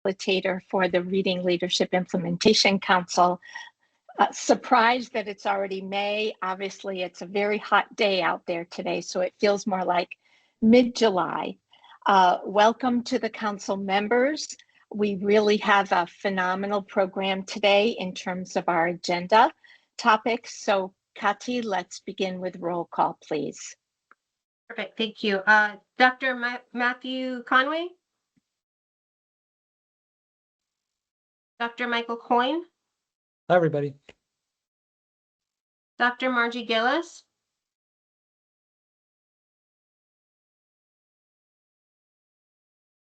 facilitator for the Reading Leadership Implementation Council. Surprised that it's already May. Obviously, it's a very hot day out there today, so it feels more like mid-July. Welcome to the council members. We really have a phenomenal program today in terms of our agenda topics. So, Kati, let's begin with roll call, please. Perfect, thank you. Dr. Matthew Conway? Dr. Michael Coyne? Hi, everybody. Dr. Margie Gillis?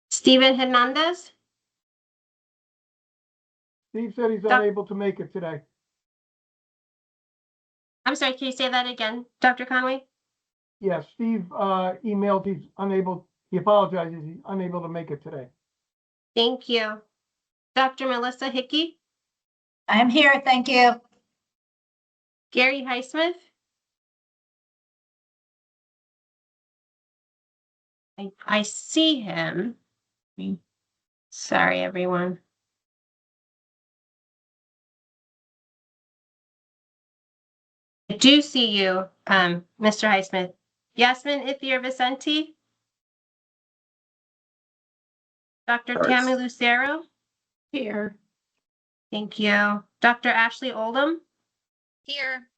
Steven Hernandez? Steve said he's unable to make it today. I'm sorry, can you say that again, Dr. Conway? Yes, Steve emailed he's unable, he apologizes, he's unable to make it today. Thank you. Dr. Melissa Hickey? I'm here, thank you. Gary Highsmith? I see him. Sorry, everyone. I do see you, Mr. Highsmith. Yasmin Ithier Vicente? Dr. Tammy Lucero? Here. Thank you. Dr. Ashley Oldham? Here.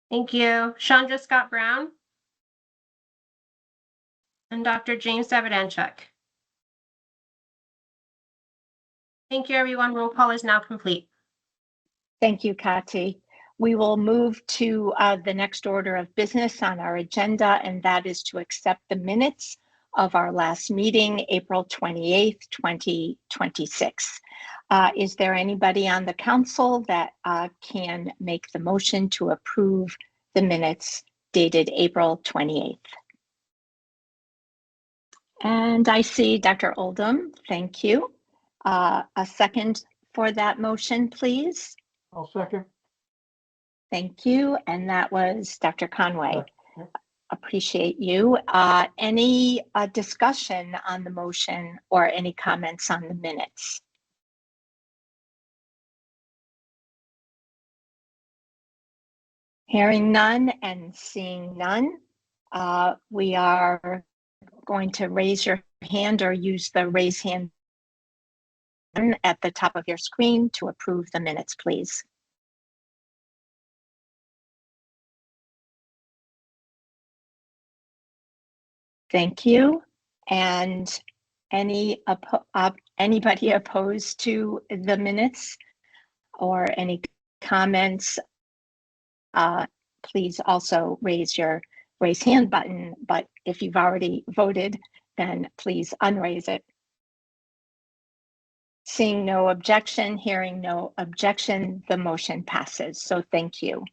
Thank you. Chandra Scott Brown? And Dr. James Davidanchuk. Thank you, everyone. Roll call is now complete. Thank you, Kati. We will move to the next order of business on our agenda, and that is to accept the minutes of our last meeting, April 28th, 2026. Is there anybody on the council that can make the motion to approve the minutes dated April 28th? And I see Dr. Oldham, thank you. A second for that motion, please. I'll second. Thank you. And that was Dr. Conway. Yeah. Appreciate you. Any discussion on the motion or any comments on the minutes? Hearing none and seeing none, we are going to raise your hand or use the raise hand button at the top of your screen to approve the minutes, please. Thank you. And anybody opposed to the minutes or any comments, please also raise your raise hand button. But if you've already voted, then please unraise it. Seeing no objection, hearing no objection, the motion passes. So thank you.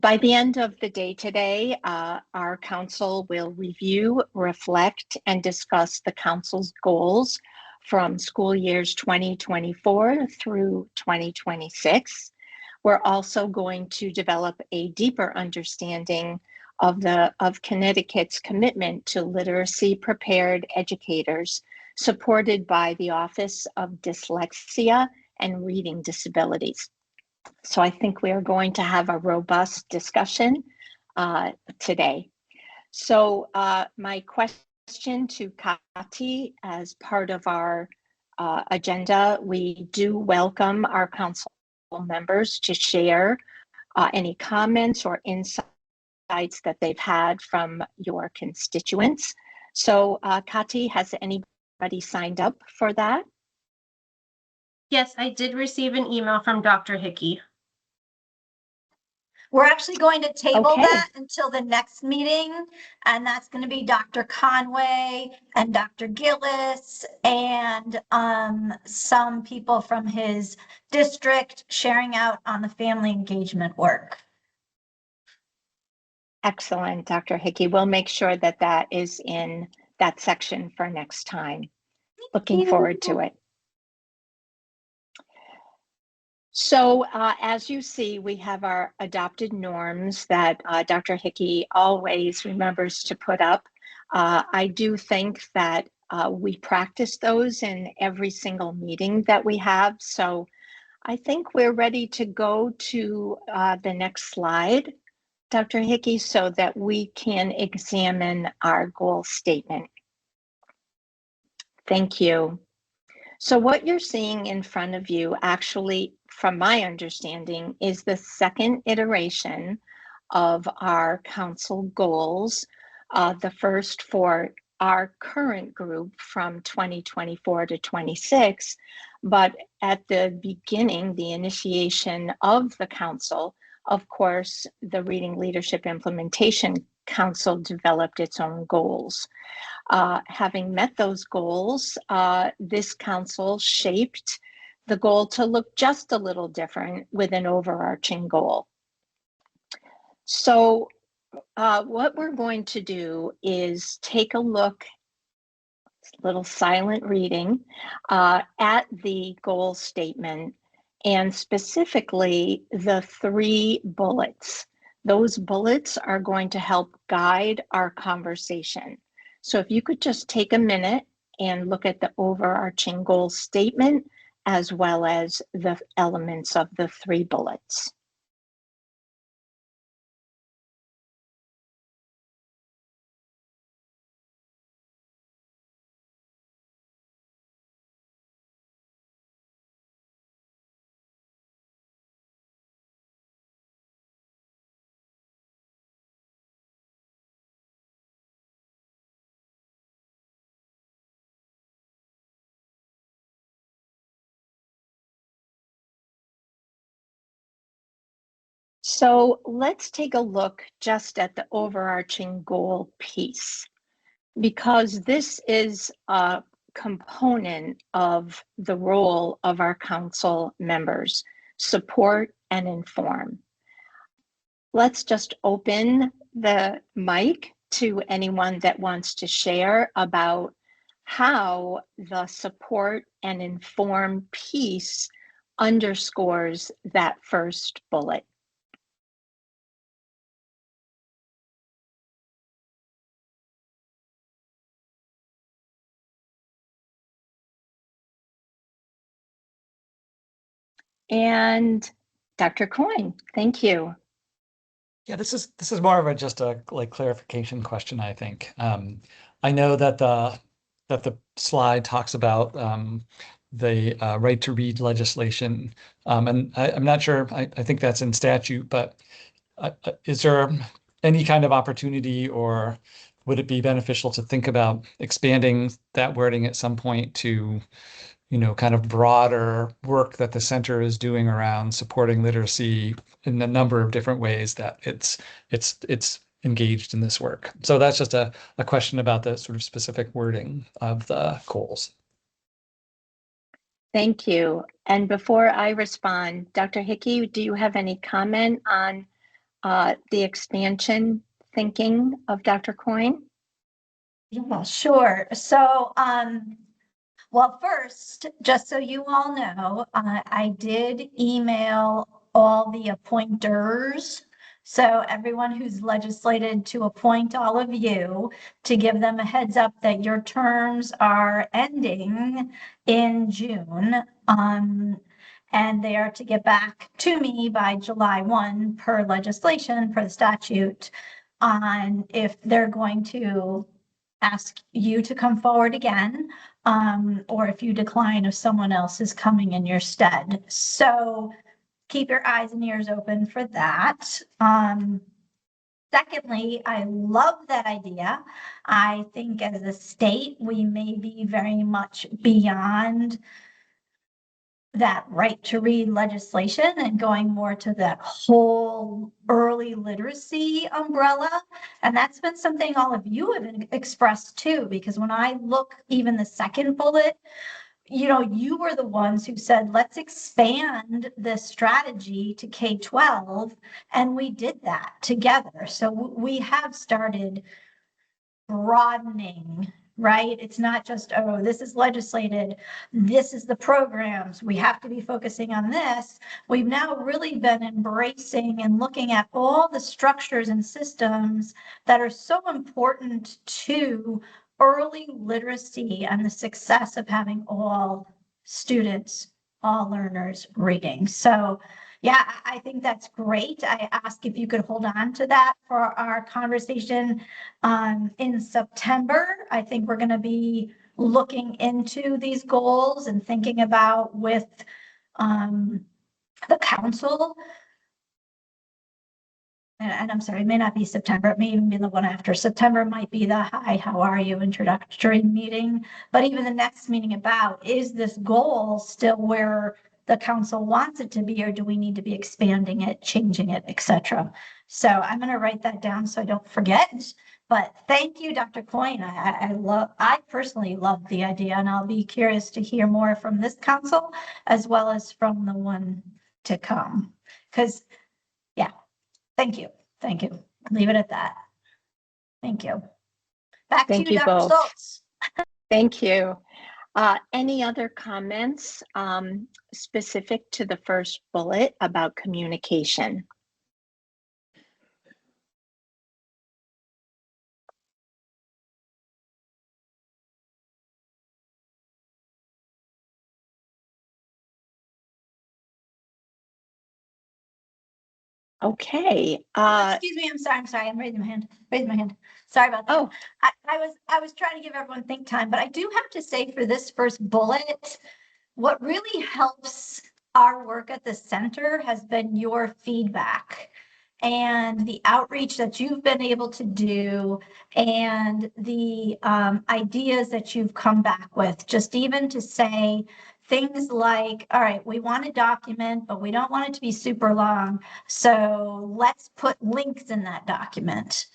By the end of the day today, our council will review, reflect, and discuss the council's goals from school years 2024 through 2026. We're also going to develop a deeper understanding of Connecticut's commitment to literacy prepared educators, supported by the Office of Dyslexia and Reading Disabilities. So I think we are going to have a robust discussion today. So my question to Kati, as part of our agenda, we do welcome our council members to share any comments or insights that they've had from your constituents. So Kati, has anybody signed up for that? Yes, I did receive an email from Dr. Hickey. We're actually going to table Okay. that until the next meeting, and that's going to be Dr. Conway and Dr. Gillis and some people from his district sharing out on the family engagement work. Excellent, Dr. Hickey. We'll make sure that that is in that section for next time. Looking forward to it. So as you see, we have our adopted norms that Dr. Hickey always remembers to put up. I do think that we practice those in every single meeting that we have. So I think we're ready to go to the next slide, Dr. Hickey, so that we can examine our goal statement. Thank you. So what you're seeing in front of you, actually, from my understanding, is the second iteration of our council goals. The first for our current group from 2024 to 26, but at the beginning, the initiation of the council, of course, the Reading Leadership Implementation Council developed its own goals. Having met those goals, this council shaped the goal to look just a little different with an overarching goal. So what we're going to do is take a look, little silent reading, at the goal statement, and specifically the 3 bullets. Those bullets are going to help guide our conversation. So if you could just take a minute and look at the overarching goal statement as well as the elements of the 3 bullets. So let's take a look just at the overarching goal piece, because this is a component of the role of our council members: support and inform. Let's just open the mic to anyone that wants to share about how the support and inform piece underscores that first bullet. And Dr. Coyne, thank you. Yeah, this is more of just a clarification question, I think. I know that the slide talks about the right to read legislation, and I'm not sure. I think that's in statute, but is there any kind of opportunity, or would it be beneficial to think about expanding that wording at some point to, kind of broader work that the center is doing around supporting literacy in a number of different ways that it's engaged in this work? So that's just a question about the sort of specific wording of the goals. Thank you. And before I respond, Dr. Hickey, do you have any comment on the expansion thinking of Dr. Coyne? Yeah, sure. So, well, first, just so you all know, I did email all the appointers. So everyone who's legislated to appoint all of you, to give them a heads up that your terms are ending in June. And they are to get back to me by July 1 per legislation, per the statute, on if they're going to ask you to come forward again, or if you decline, if someone else is coming in your stead. So keep your eyes and ears open for that. Secondly, I love that idea. I think as a state, we may be very much beyond that right to read legislation and going more to that whole early literacy umbrella. And that's been something all of you have expressed too, because when I look even the second bullet, you were the ones who said, let's expand this strategy to K-12. And we did that together. So we have started broadening, right? It's not just, oh, this is legislated, this is the programs, we have to be focusing on this. We've now really been embracing and looking at all the structures and systems that are so important to early literacy and the success of having all students, all learners reading. So yeah, I think that's great. I ask if you could hold on to that for our conversation in September. I think we're going to be looking into these goals and thinking about with the council. And I'm sorry, it may not be September, it may even be the one after. September might be the hi, how are you introductory meeting. But even the next meeting about, is this goal still where the council wants it to be, or do we need to be expanding it, changing it, etc.? So I'm going to write that down so I don't forget. But thank you, Dr. Coyne. I personally love the idea, and I'll be curious to hear more from this council as well as from the one to come. Because, yeah, thank you. Thank you. Leave it at that. Thank you. Back to Thank you, you Dr. both. Stoltz. Thank you. Any other comments specific to the first bullet about communication? Okay. Excuse me, I'm sorry. I'm raising my hand. Sorry about that. Oh, I was trying to give everyone think time, but I do have to say for this first bullet, what really helps our work at the center has been your feedback and the outreach that you've been able to do and the ideas that you've come back with, just even to say things like, all right, we want a document, but we don't want it to be super long. So let's put links in that document.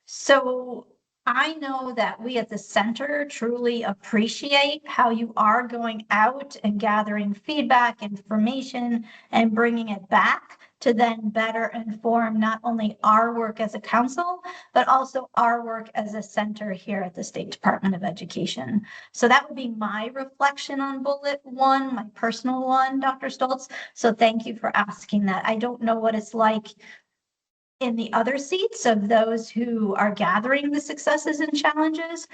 So I know that we at the center truly appreciate how you are going out and gathering feedback, information, and bringing it back to then better inform not only our work as a council, but also our work as a center here at the State Department of Education. So that would be my reflection on bullet one, my personal one, Dr. Stoltz. So thank you for asking that. I don't know what it's like in the other seats of those who are gathering the successes and challenges,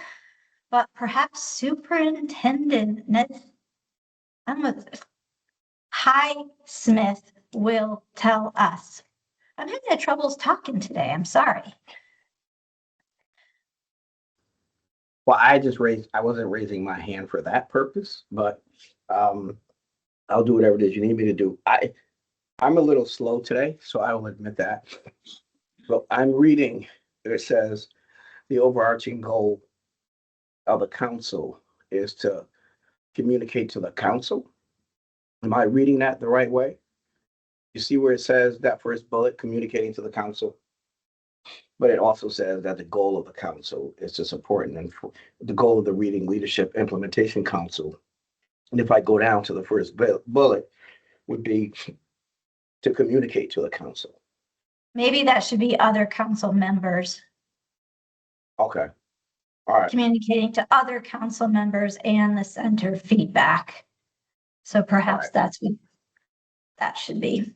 but perhaps Superintendent Highsmith will tell us. I'm having troubles talking today. I'm sorry. Well, I wasn't raising my hand for that purpose, but I'll do whatever it is you need me to do. I'm a little slow today, so I will admit that. But I'm reading, it says the overarching goal of the council is to communicate to the council. Am I reading that the right way? You see where it says that first bullet, communicating to the council? But it also says that the goal of the council is to support and the goal of the Reading Leadership Implementation Council. And if I go down to the first bullet, would be to communicate to the council. Maybe that should be other council members. Okay. All right. Communicating to other council members and the center feedback. So perhaps that's what that should be.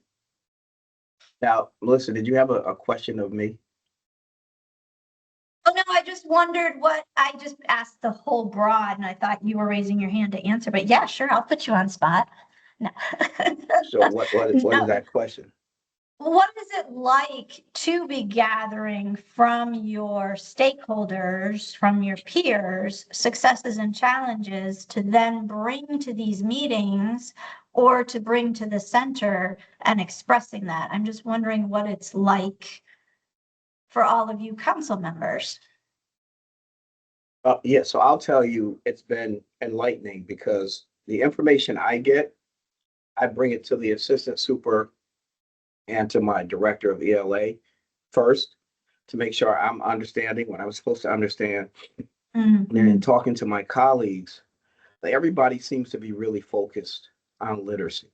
Now, Melissa, did you have a question of me? Oh, no, I just wondered I just asked the whole broad and I thought you were raising your hand to answer, but yeah, sure, I'll put you on spot. No. So what is that question? What is it like to be gathering from your stakeholders, from your peers, successes and challenges to then bring to these meetings or to bring to the center and expressing that? I'm just wondering what it's like for all of you council members. Yeah, so I'll tell you, it's been enlightening because the information I get, I bring it to the assistant super and to my director of ELA first to make sure I'm understanding what I was supposed to understand. And then in talking to my colleagues, everybody seems to be really focused on literacy.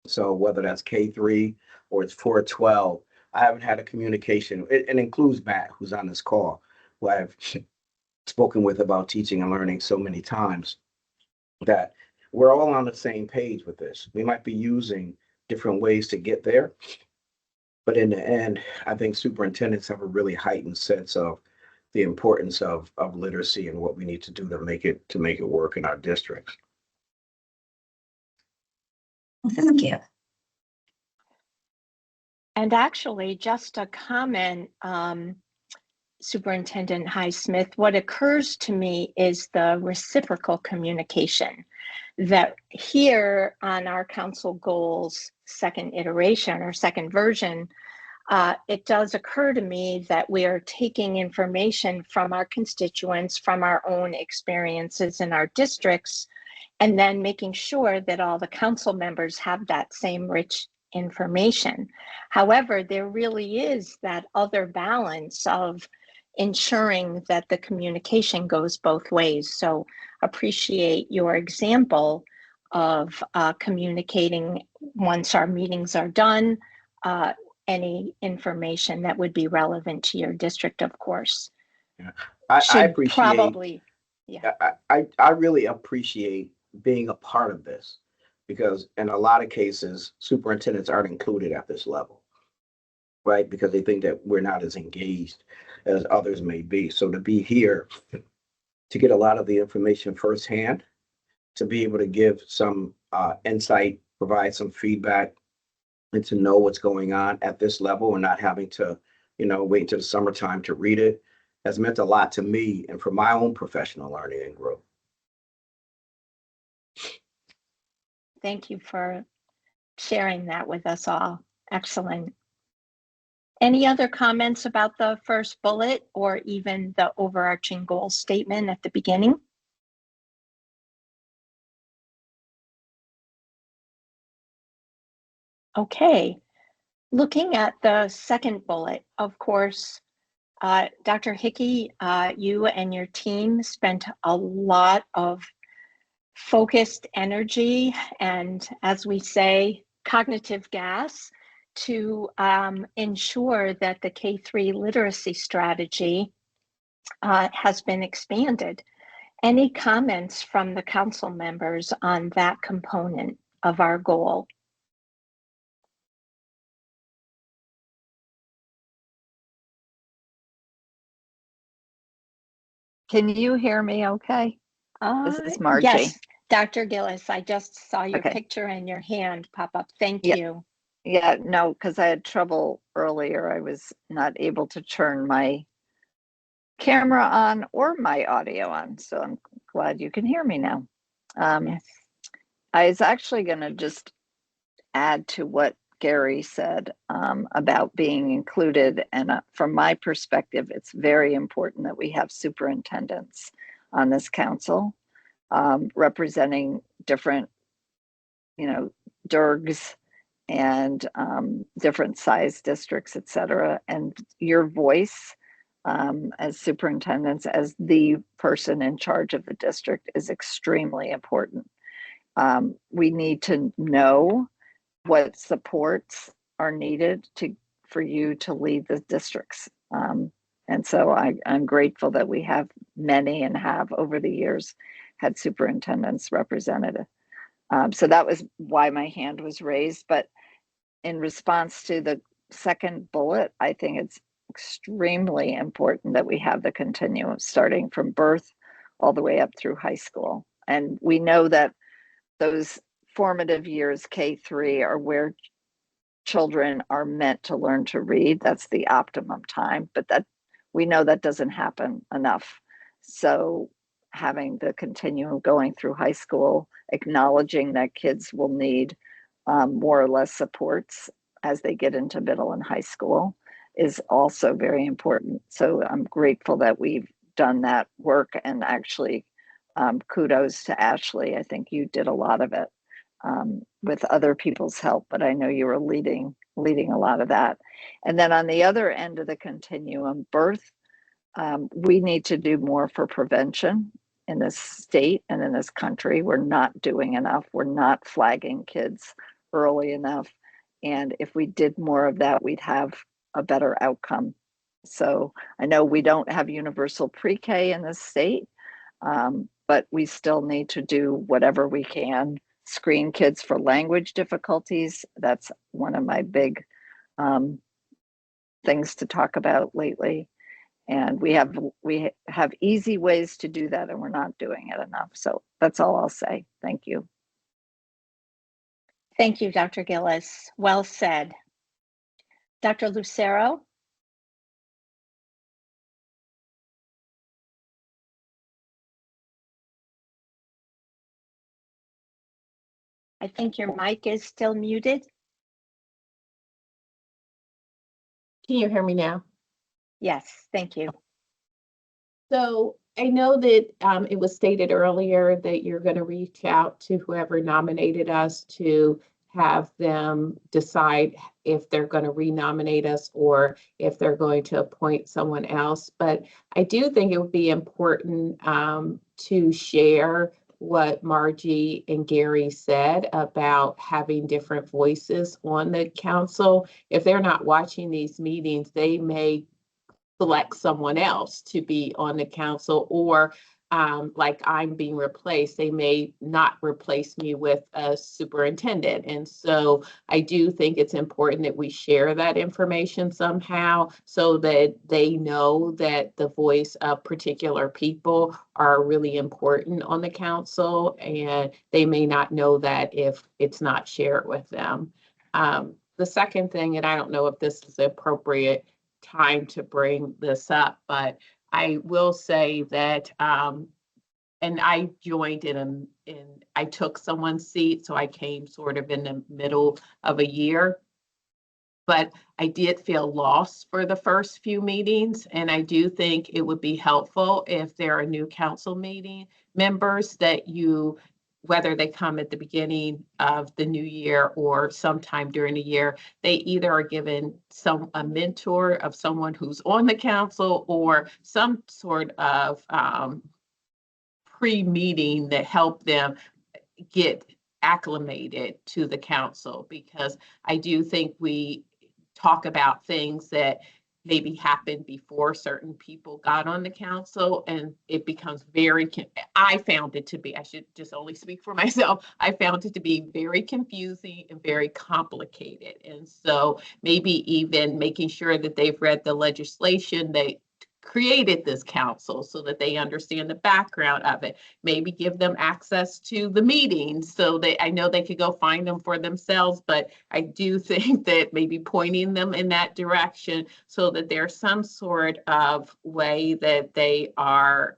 So whether that's K3 or it's 412, I haven't had a communication. It includes Matt, who's on this call, who I've spoken with about teaching and learning so many times, that we're all on the same page with this. We might be using different ways to get there, but in the end, I think superintendents have a really heightened sense of the importance of literacy and what we need to do to make it work in our districts. Thank you. And actually, just a comment, Superintendent Highsmith, what occurs to me is the reciprocal communication that here on our council goals second iteration or second version, it does occur to me that we are taking information from our constituents, from our own experiences in our districts, and then making sure that all the council members have that same rich information. However, there really is that other balance of ensuring that the communication goes both ways. So appreciate your example of communicating once our meetings are done, any information that would be relevant to your district, of course. Yeah. I appreciate, probably, yeah. I really appreciate being a part of this, because in a lot of cases, superintendents aren't included at this level, right? Because they think that we're not as engaged as others may be. So to be here, to get a lot of the information firsthand, to be able to give some insight, provide some feedback, and to know what's going on at this level and not having to, wait until the summertime to read it, has meant a lot to me and for my own professional learning and growth. Thank you for sharing that with us all. Excellent. Any other comments about the first bullet or even the overarching goal statement at the beginning? Okay, looking at the second bullet, of course, Dr. Hickey, you and your team spent a lot of focused energy and, as we say, cognitive gas to ensure that the K-3 literacy strategy has been expanded. Any comments from the council members on that component of our goal? Can you hear me okay? This is Margie. Yes, Dr. Gillis, I just saw your Okay. picture and your hand pop up. Thank Yeah. you. Yeah, no, because I had trouble earlier. I was not able to turn my camera on or my audio on, so I'm glad you can hear me now. Yes. I was actually going to just add to what Gary said about being included. And from my perspective, it's very important that we have superintendents on this council representing different, DIRGs and different size districts, et cetera. And your voice as superintendents, as the person in charge of the district, is extremely important. We need to know what supports are needed for you to lead the districts. And so I'm grateful that we have many and have over the years had superintendents represented. So that was why my hand was raised. But in response to the second bullet, I think it's extremely important that we have the continuum starting from birth all the way up through high school. And we know that those formative years, K-3, are where children are meant to learn to read. That's the optimum time, but that we know that doesn't happen enough. So having the continuum going through high school, acknowledging that kids will need more or less supports as they get into middle and high school is also very important. So I'm grateful that we've done that work, and actually kudos to Ashley. I think you did a lot of it with other people's help, but I know you were leading a lot of that. And then on the other end of the continuum, birth, we need to do more for prevention in this state and in this country. We're not doing enough. We're not flagging kids early enough. And if we did more of that, we'd have a better outcome. So I know we don't have universal pre-K in this state, but we still need to do whatever we can. Screen kids for language difficulties. That's one of my big things to talk about lately. And we have easy ways to do that, and we're not doing it enough. So that's all I'll say. Thank you. Thank you, Dr. Gillis. Well said. Dr. Lucero? I think your mic is still muted. Can you hear me now? Yes, thank you. So I know that it was stated earlier that you're going to reach out to whoever nominated us to have them decide if they're going to renominate us or if they're going to appoint someone else. But I do think it would be important to share what Margie and Gary said about having different voices on the council. If they're not watching these meetings, they may select someone else to be on the council, or like I'm being replaced, they may not replace me with a superintendent. And so I do think it's important that we share that information somehow so that they know that the voice of particular people are really important on the council, and they may not know that if it's not shared with them. The second thing, and I don't know if this is appropriate time to bring this up, but I will say that, and I joined I took someone's seat, so I came sort of in the middle of a year. But I did feel lost for the first few meetings, and I do think it would be helpful if there are new council meeting members that you, whether they come at the beginning of the new year or sometime during the year, they either are given a mentor of someone who's on the council or some sort of pre-meeting that help them get acclimated to the council, because I do think we talk about things that maybe happened before certain people got on the council, and it becomes I found it to be, I should just only speak for myself, I found it to be very confusing and very complicated. And so maybe even making sure that they've read the legislation that created this council so that they understand the background of it, maybe give them access to the meetings so I know they could go find them for themselves, but I do think that maybe pointing them in that direction so that there's some sort of way that they are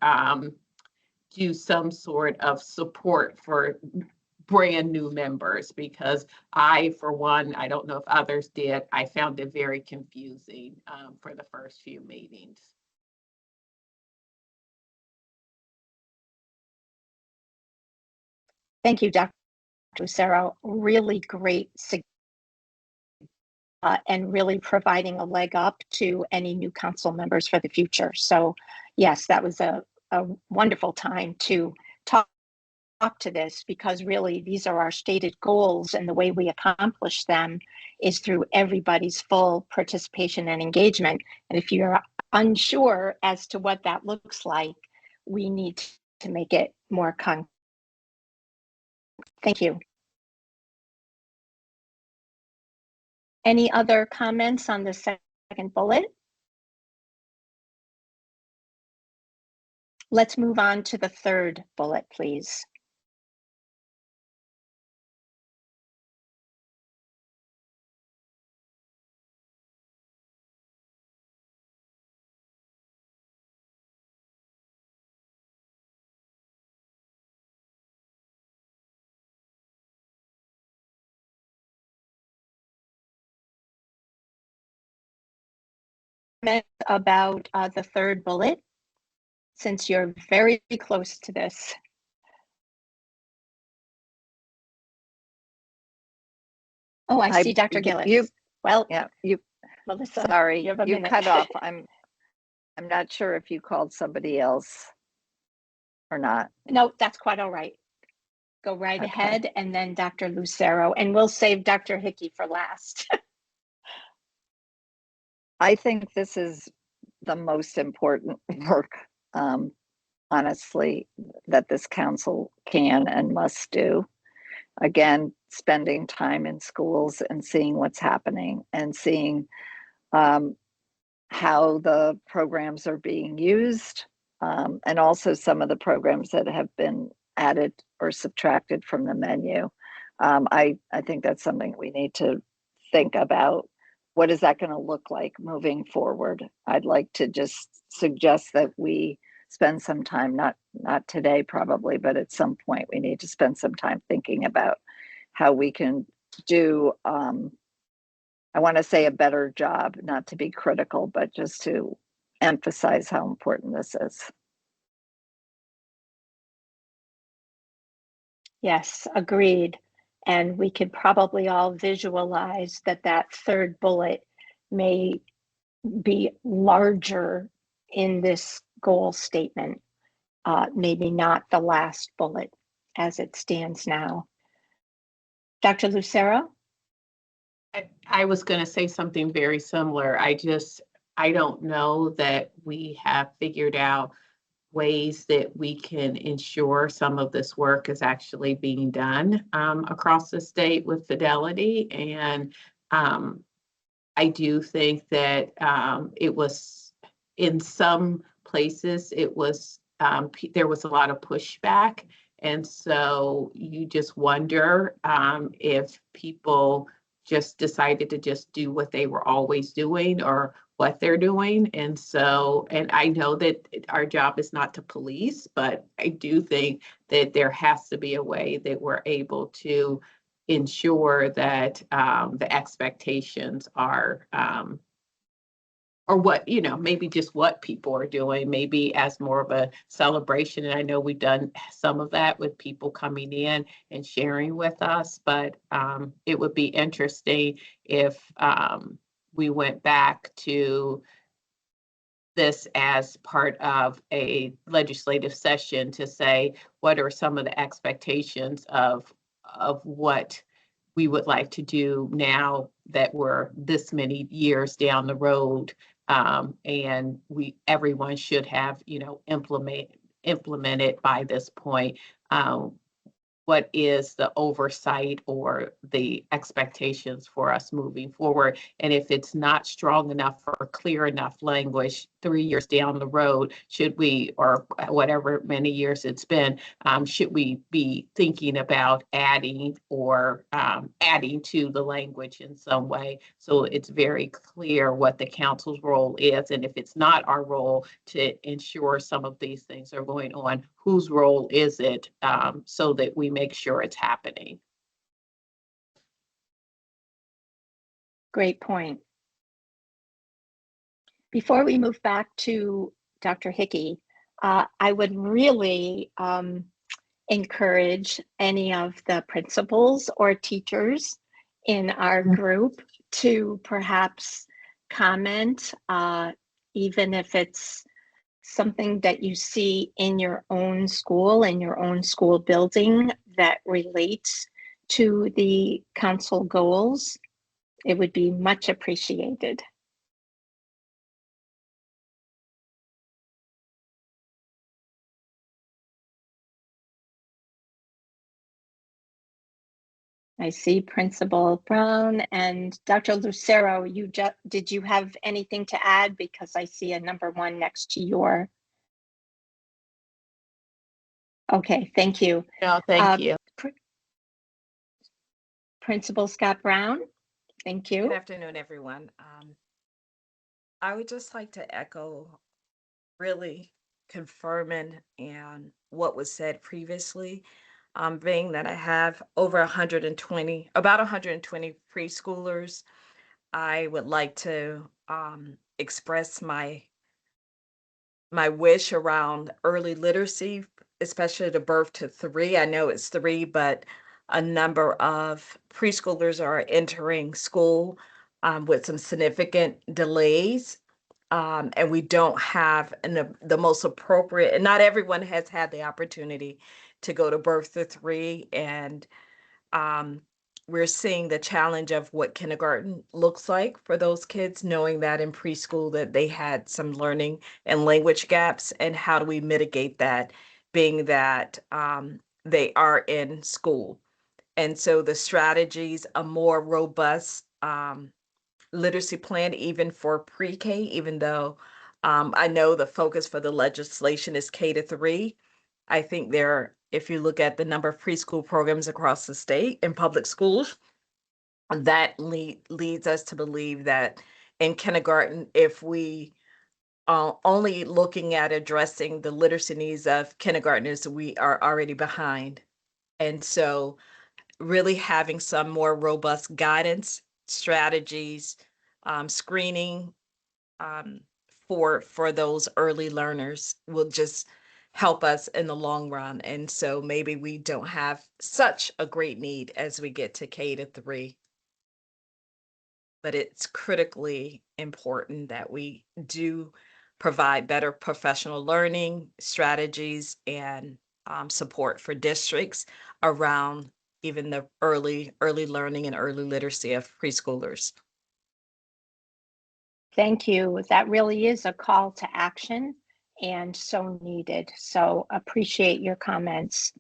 do some sort of support for brand new members, because I, for one, I don't know if others did, I found it very confusing for the first few meetings. Thank you, Dr. Lucero. Really great and really providing a leg up to any new council members for the future. So yes, that was a wonderful time to talk to this, because really these are our stated goals, and the way we accomplish them is through everybody's full participation and engagement. And if you're unsure as to what that looks like, we need to make it more concrete. Thank you. Any other comments on the second bullet? Let's move on to the third bullet, please. About the third bullet, since you're very close to this. Oh, I see Dr. Gillis. Melissa, sorry, you cut off. I'm not sure if you called somebody else or not. No, that's quite all right. Go right ahead, and then Dr. Lucero, and we'll save Dr. Hickey for last. I think this is the most important work, honestly, that this council can and must do. Again, spending time in schools and seeing what's happening and seeing how the programs are being used, and also some of the programs that have been added or subtracted from the menu. I think that's something we need to think about. What is that going to look like moving forward? I'd like to just suggest that we spend some time, not today probably, but at some point we need to spend some time thinking about how we can do, I want to say a better job, not to be critical, but just to emphasize how important this is. Yes, agreed. And we could probably all visualize that that third bullet may be larger in this goal statement, maybe not the last bullet as it stands now. Dr. Lucero? I was going to say something very similar. I don't know that we have figured out ways that we can ensure some of this work is actually being done across the state with fidelity. And I do think that it was, in some places, it was, there was a lot of pushback. And so you just wonder if people just decided to just do what they were always doing or what they're doing. And so, and I know that our job is not to police, but I do think that there has to be a way that we're able to ensure that the expectations are, or what, you know, maybe just what people are doing, maybe as more of a celebration. And I know we've done some of that with people coming in and sharing with us, but it would be interesting if we went back to this as part of a legislative session to say, what are some of the expectations of what we would like to do now that we're this many years down the road, and everyone should have, you know, implemented by this point. What is the oversight or the expectations for us moving forward? And if it's not strong enough or clear enough language 3 years down the road, should we, or whatever many years it's been, should we be thinking about adding or adding to the language in some way so it's very clear what the council's role is? And if it's not our role to ensure some of these things are going on, whose role is it, so that we make sure it's happening? Great point. Before we move back to Dr. Hickey, I would really encourage any of the principals or teachers in our group to perhaps comment, even if it's something that you see in your own school, in your own school building that relates to the council goals. It would be much appreciated. I see Principal Brown and Dr. Lucero. Did you have anything to add? Because I see a number 1 next to your. Okay, thank you. No, thank you. Principal Scott Brown, thank you. Good afternoon, everyone. I would just like to echo, really confirming and what was said previously, being that I have over 120, about 120 preschoolers. I would like to express my wish around early literacy, especially the birth to 3. I know it's 3, but a number of preschoolers are entering school with some significant delays. And we don't have the most appropriate, and not everyone has had the opportunity to go to birth to 3. And we're seeing the challenge of what kindergarten looks like for those kids, knowing that in preschool that they had some learning and language gaps, and how do we mitigate that, being that they are in school. And so the strategies, a more robust literacy plan even for pre-K, even though I know the focus for the legislation is K-3. I think if you look at the number of preschool programs across the state in public schools, that leads us to believe that in kindergarten, if we only looking at addressing the literacy needs of kindergartners, we are already behind. And so really having some more robust guidance, strategies, screening for those early learners will just help us in the long run. And so maybe we don't have such a great need as we get to K-3. But it's critically important that we do provide better professional learning strategies and support for districts around even the early learning and early literacy of preschoolers. Thank you. That really is a call to action and so needed. So appreciate your comments.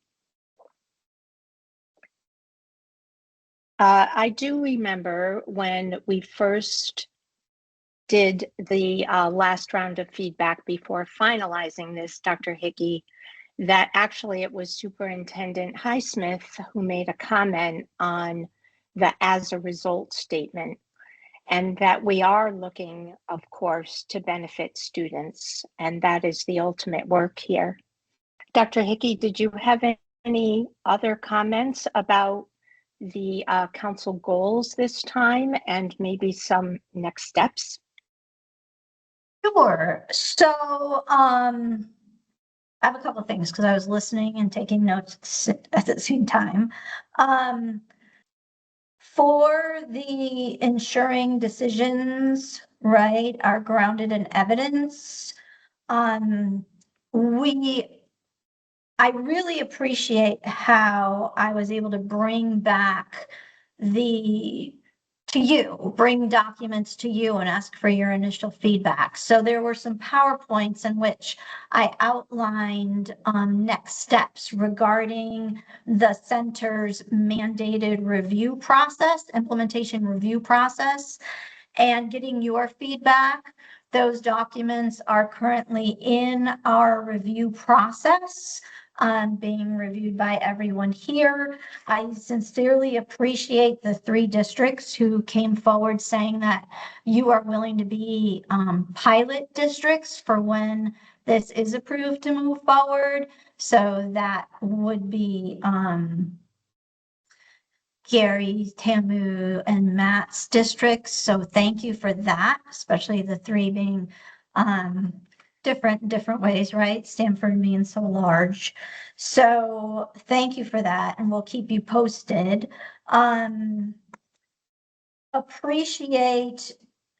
I do remember when we first did the last round of feedback before finalizing this, Dr. Hickey, that actually it was Superintendent Highsmith who made a comment on the as a result statement, and that we are looking, of course, to benefit students, and that is the ultimate work here. Dr. Hickey, did you have any other comments about the council goals this time and maybe some next steps? Sure. So I have a couple of things because I was listening and taking notes at the same time. For the ensuring decisions, right, are grounded in evidence. I really appreciate how I was able to bring back bring documents to you and ask for your initial feedback. So there were some PowerPoints in which I outlined next steps regarding the center's mandated review process, implementation review process, and getting your feedback. Those documents are currently in our review process, being reviewed by everyone here. I sincerely appreciate the 3 districts who came forward saying that you are willing to be pilot districts for when this is approved to move forward. So that would be Gary, Tamu, and Matt's districts. So thank you for that, especially the 3 being different ways, right? Stanford being so large. So thank you for that, and we'll keep you posted. Appreciate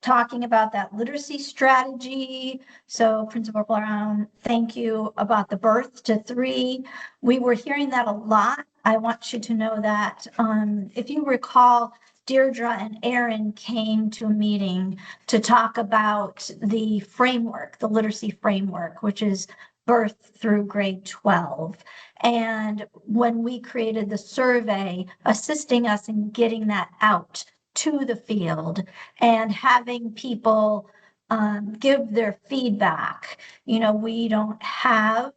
talking about that literacy strategy. So Principal Brown, thank you about the birth to 3. We were hearing that a lot. I want you to know that if you recall, Deirdre and Aaron came to a meeting to talk about the framework, the literacy framework, which is birth through grade 12. And when we created the survey, assisting us in getting that out to the field and having people give their feedback. You know, we don't have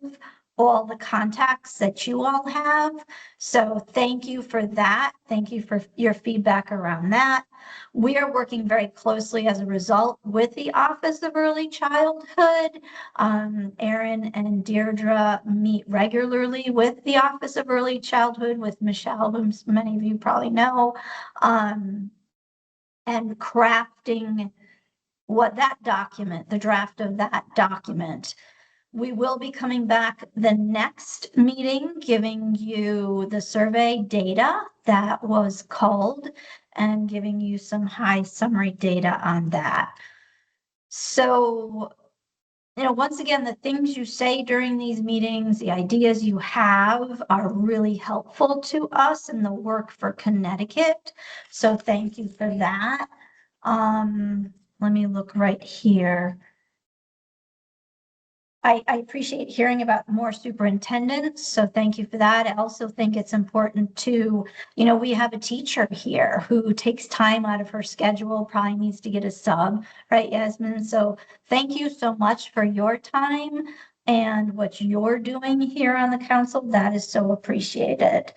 all the contacts that you all have. So thank you for that. Thank you for your feedback around that. We are working very closely as a result with the Office of Early Childhood. Aaron and Deirdre meet regularly with the Office of Early Childhood with Michelle, whom many of you probably know, and crafting the draft of that document. We will be coming back the next meeting, giving you the survey data that was culled and giving you some high summary data on that. So, you know, once again, the things you say during these meetings, the ideas you have are really helpful to us in the work for Connecticut. So thank you for that. Let me look right here. I appreciate hearing about more superintendents, so thank you for that. I also think it's important to, we have a teacher here who takes time out of her schedule, probably needs to get a sub, right, Yasmin? So thank you so much for your time and what you're doing here on the council. That is so appreciated.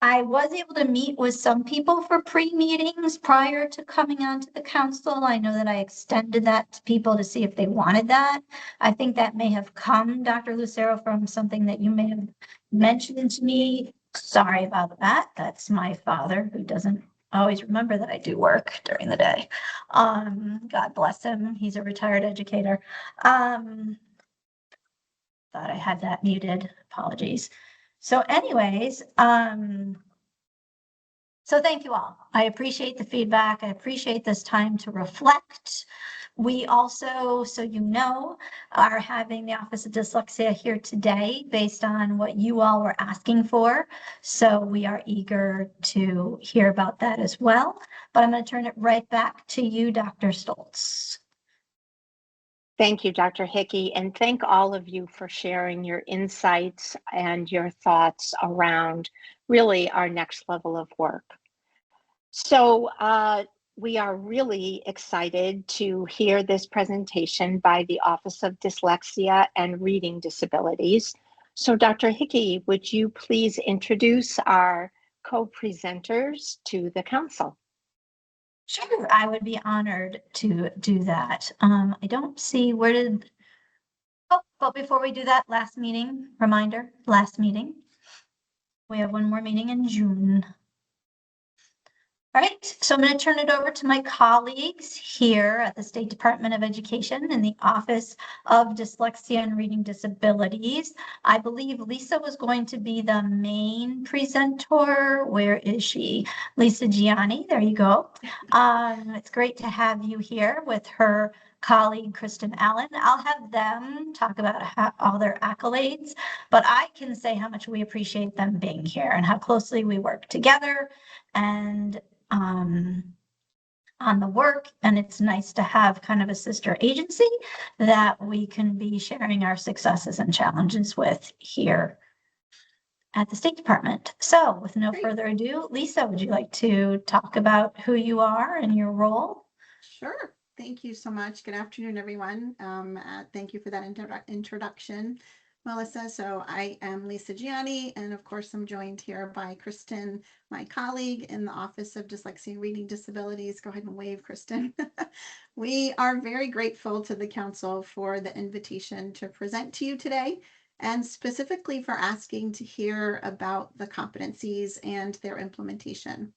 I was able to meet with some people for pre-meetings prior to coming onto the council. I know that I extended that to people to see if they wanted that. I think that may have come, Dr. Lucero, from something that you may have mentioned to me. Sorry about that. That's my father who doesn't always remember that I do work during the day. God bless him. He's a retired educator. Thought I had that muted. Apologies. So anyways, so thank you all. I appreciate the feedback. I appreciate this time to reflect. We also, so you know, are having the Office of Dyslexia here today based on what you all were asking for. So we are eager to hear about that as well. But I'm going to turn it right back to you, Dr. Stoltz. Thank you, Dr. Hickey, and thank all of you for sharing your insights and your thoughts around really our next level of work. So we are really excited to hear this presentation by the Office of Dyslexia and Reading Disabilities. So Dr. Hickey, would you please introduce our co-presenters to the council? Sure, I would be honored to do that. I don't see but before we do that, last meeting, reminder, last meeting. We have one more meeting in June. All right, so I'm going to turn it over to my colleagues here at the State Department of Education in the Office of Dyslexia and Reading Disabilities. I believe Lisa was going to be the main presenter. Where is she? Lisa Gianni, there you go. It's great to have you here with her colleague, Kristen Allen. I'll have them talk about all their accolades, but I can say how much we appreciate them being here and how closely we work together and on the work. And it's nice to have kind of a sister agency that we can be sharing our successes and challenges with here at the State Department. So with no further ado, Lisa, would you like to talk about who you are and your role? Sure. Thank you so much. Good afternoon, everyone. Thank you for that introduction, Melissa. So I am Lisa Gianni, and of course I'm joined here by Kristen, my colleague in the Office of Dyslexia and Reading Disabilities. Go ahead and wave, Kristen. We are very grateful to the council for the invitation to present to you today, and specifically for asking to hear about the competencies and their implementation.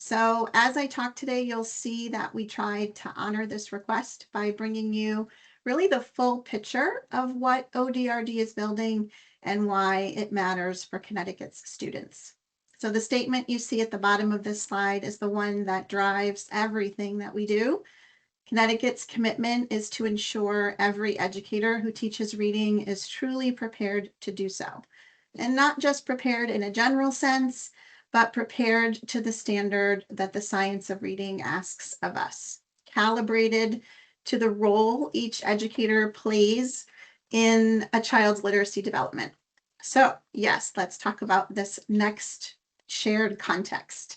So as I talk today, you'll see that we tried to honor this request by bringing you really the full picture of what ODRD is building and why it matters for Connecticut's students. So the statement you see at the bottom of this slide is the one that drives everything that we do. Connecticut's commitment is to ensure every educator who teaches reading is truly prepared to do so. And not just prepared in a general sense, but prepared to the standard that the science of reading asks of us, calibrated to the role each educator plays in a child's literacy development. So yes, let's talk about this next shared context.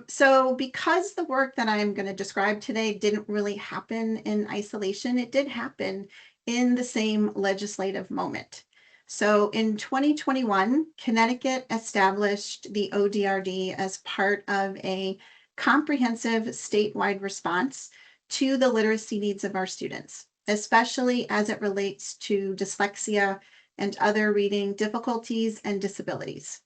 So because the work that I'm going to describe today didn't really happen in isolation, it did happen in the same legislative moment. So in 2021, Connecticut established the ODRD as part of a comprehensive statewide response to the literacy needs of our students, especially as it relates to dyslexia and other reading difficulties and disabilities.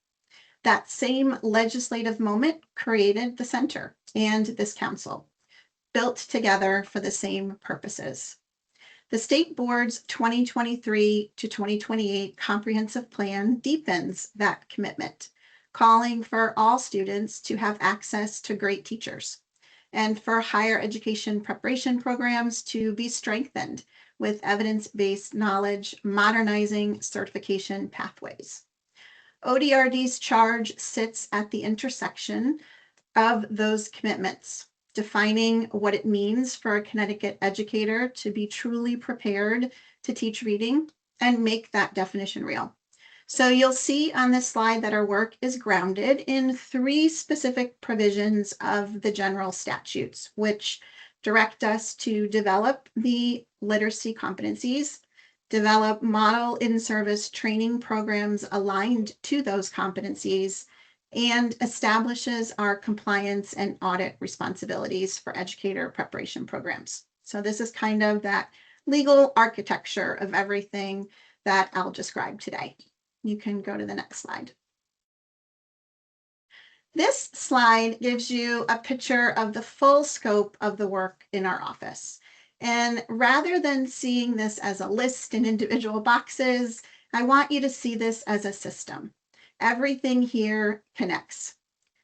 That same legislative moment created the center and this council, built together for the same purposes. The state board's 2023 to 2028 comprehensive plan deepens that commitment, calling for all students to have access to great teachers and for higher education preparation programs to be strengthened with evidence-based knowledge, modernizing certification pathways. ODRD's charge sits at the intersection of those commitments defining what it means for a Connecticut educator to be truly prepared to teach reading and make that definition real. So you'll see on this slide that our work is grounded in 3 specific provisions of the general statutes, which direct us to develop the literacy competencies, develop model in-service training programs aligned to those competencies, and establishes our compliance and audit responsibilities for educator preparation programs. So this is kind of that legal architecture of everything that I'll describe today. You can go to the next slide. This slide gives you a picture of the full scope of the work in our office. And rather than seeing this as a list in individual boxes, I want you to see this as a system. Everything here connects.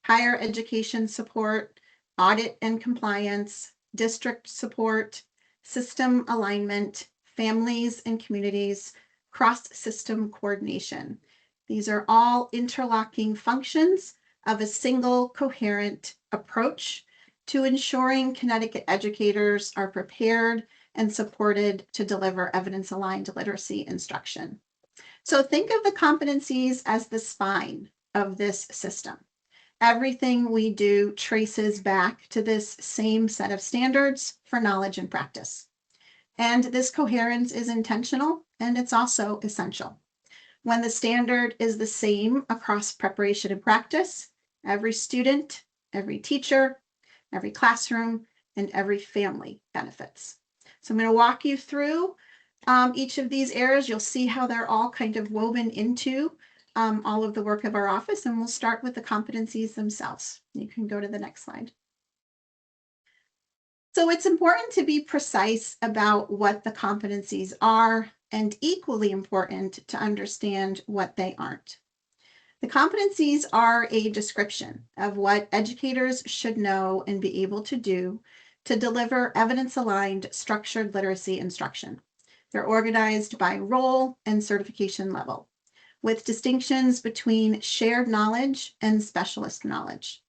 Higher education support, audit and compliance, district support, system alignment, families and communities, cross-system coordination. These are all interlocking functions of a single coherent approach to ensuring Connecticut educators are prepared and supported to deliver evidence-aligned literacy instruction. So think of the competencies as the spine of this system. Everything we do traces back to this same set of standards for knowledge and practice. And this coherence is intentional, and it's also essential. When the standard is the same across preparation and practice, every student, every teacher, every classroom, and every family benefits. So I'm going to walk you through each of these areas. You'll see how they're all kind of woven into all of the work of our office, and we'll start with the competencies themselves. You can go to the next slide. So it's important to be precise about what the competencies are, and equally important to understand what they aren't. The competencies are a description of what educators should know and be able to do to deliver evidence-aligned structured literacy instruction. They're organized by role and certification level, with distinctions between shared knowledge and specialist knowledge.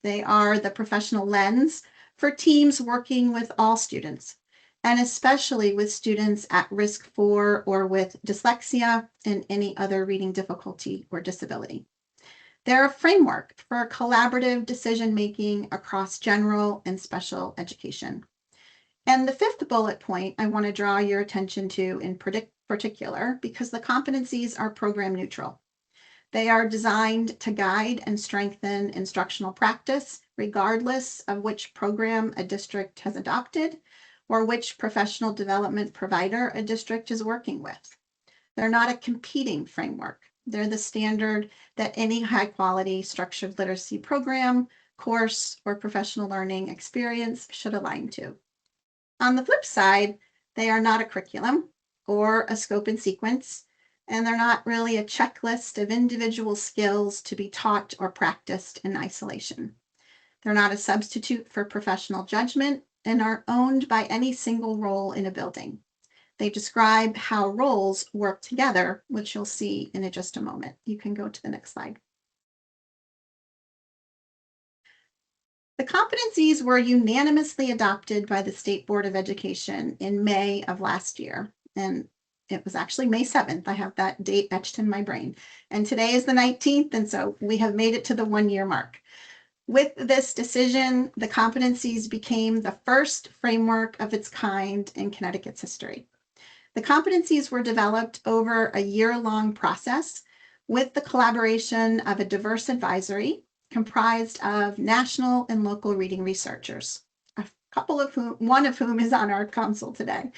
They are the professional lens for teams working with all students, and especially with students at risk for or with dyslexia and any other reading difficulty or disability. They're a framework for collaborative decision-making across general and special education. And the 5th bullet point I want to draw your attention to in particular, because the competencies are program neutral. They are designed to guide and strengthen instructional practice, regardless of which program a district has adopted or which professional development provider a district is working with. They're not a competing framework. They're the standard that any high-quality structured literacy program, course, or professional learning experience should align to. On the flip side, they are not a curriculum or a scope and sequence, and they're not really a checklist of individual skills to be taught or practiced in isolation. They're not a substitute for professional judgment and are owned by any single role in a building. They describe how roles work together, which you'll see in just a moment. You can go to the next slide. The competencies were unanimously adopted by the State Board of Education in May of last year, and it was actually May 7th. I have that date etched in my brain. And today is the 19th, and so we have made it to the 1-year mark. With this decision, the competencies became the first framework of its kind in Connecticut's history. The competencies were developed over a year-long process with the collaboration of a diverse advisory comprised of national and local reading researchers, one of whom is on our council today,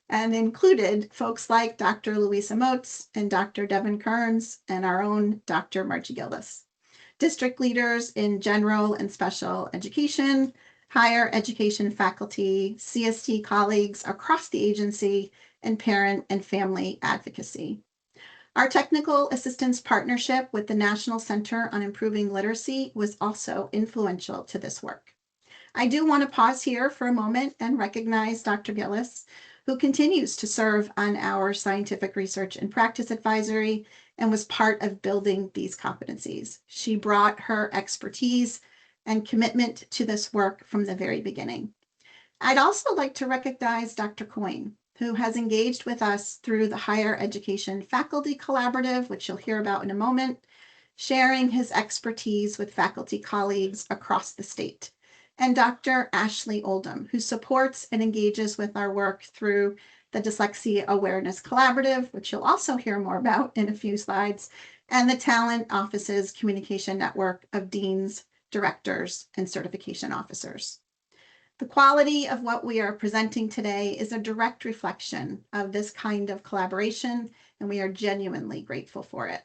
and included folks like Dr. Louisa Moats and Dr. Devin Kearns and our own Dr. Margie Gillis, district leaders in general and special education, higher education faculty, CST colleagues across the agency, and parent and family advocacy. Our technical assistance partnership with the National Center on Improving Literacy was also influential to this work. I do want to pause here for a moment and recognize Dr. Gillis, who continues to serve on our Scientific Research and Practice Advisory and was part of building these competencies. She brought her expertise and commitment to this work from the very beginning. I'd also like to recognize Dr. Coyne, who has engaged with us through the Higher Education Faculty Collaborative, which you'll hear about in a moment, sharing his expertise with faculty colleagues across the state. And Dr. Ashley Oldham, who supports and engages with our work through the Dyslexia Awareness Collaborative, which you'll also hear more about in a few slides, and the Talent Office's communication network of deans, directors, and certification officers. The quality of what we are presenting today is a direct reflection of this kind of collaboration, and we are genuinely grateful for it.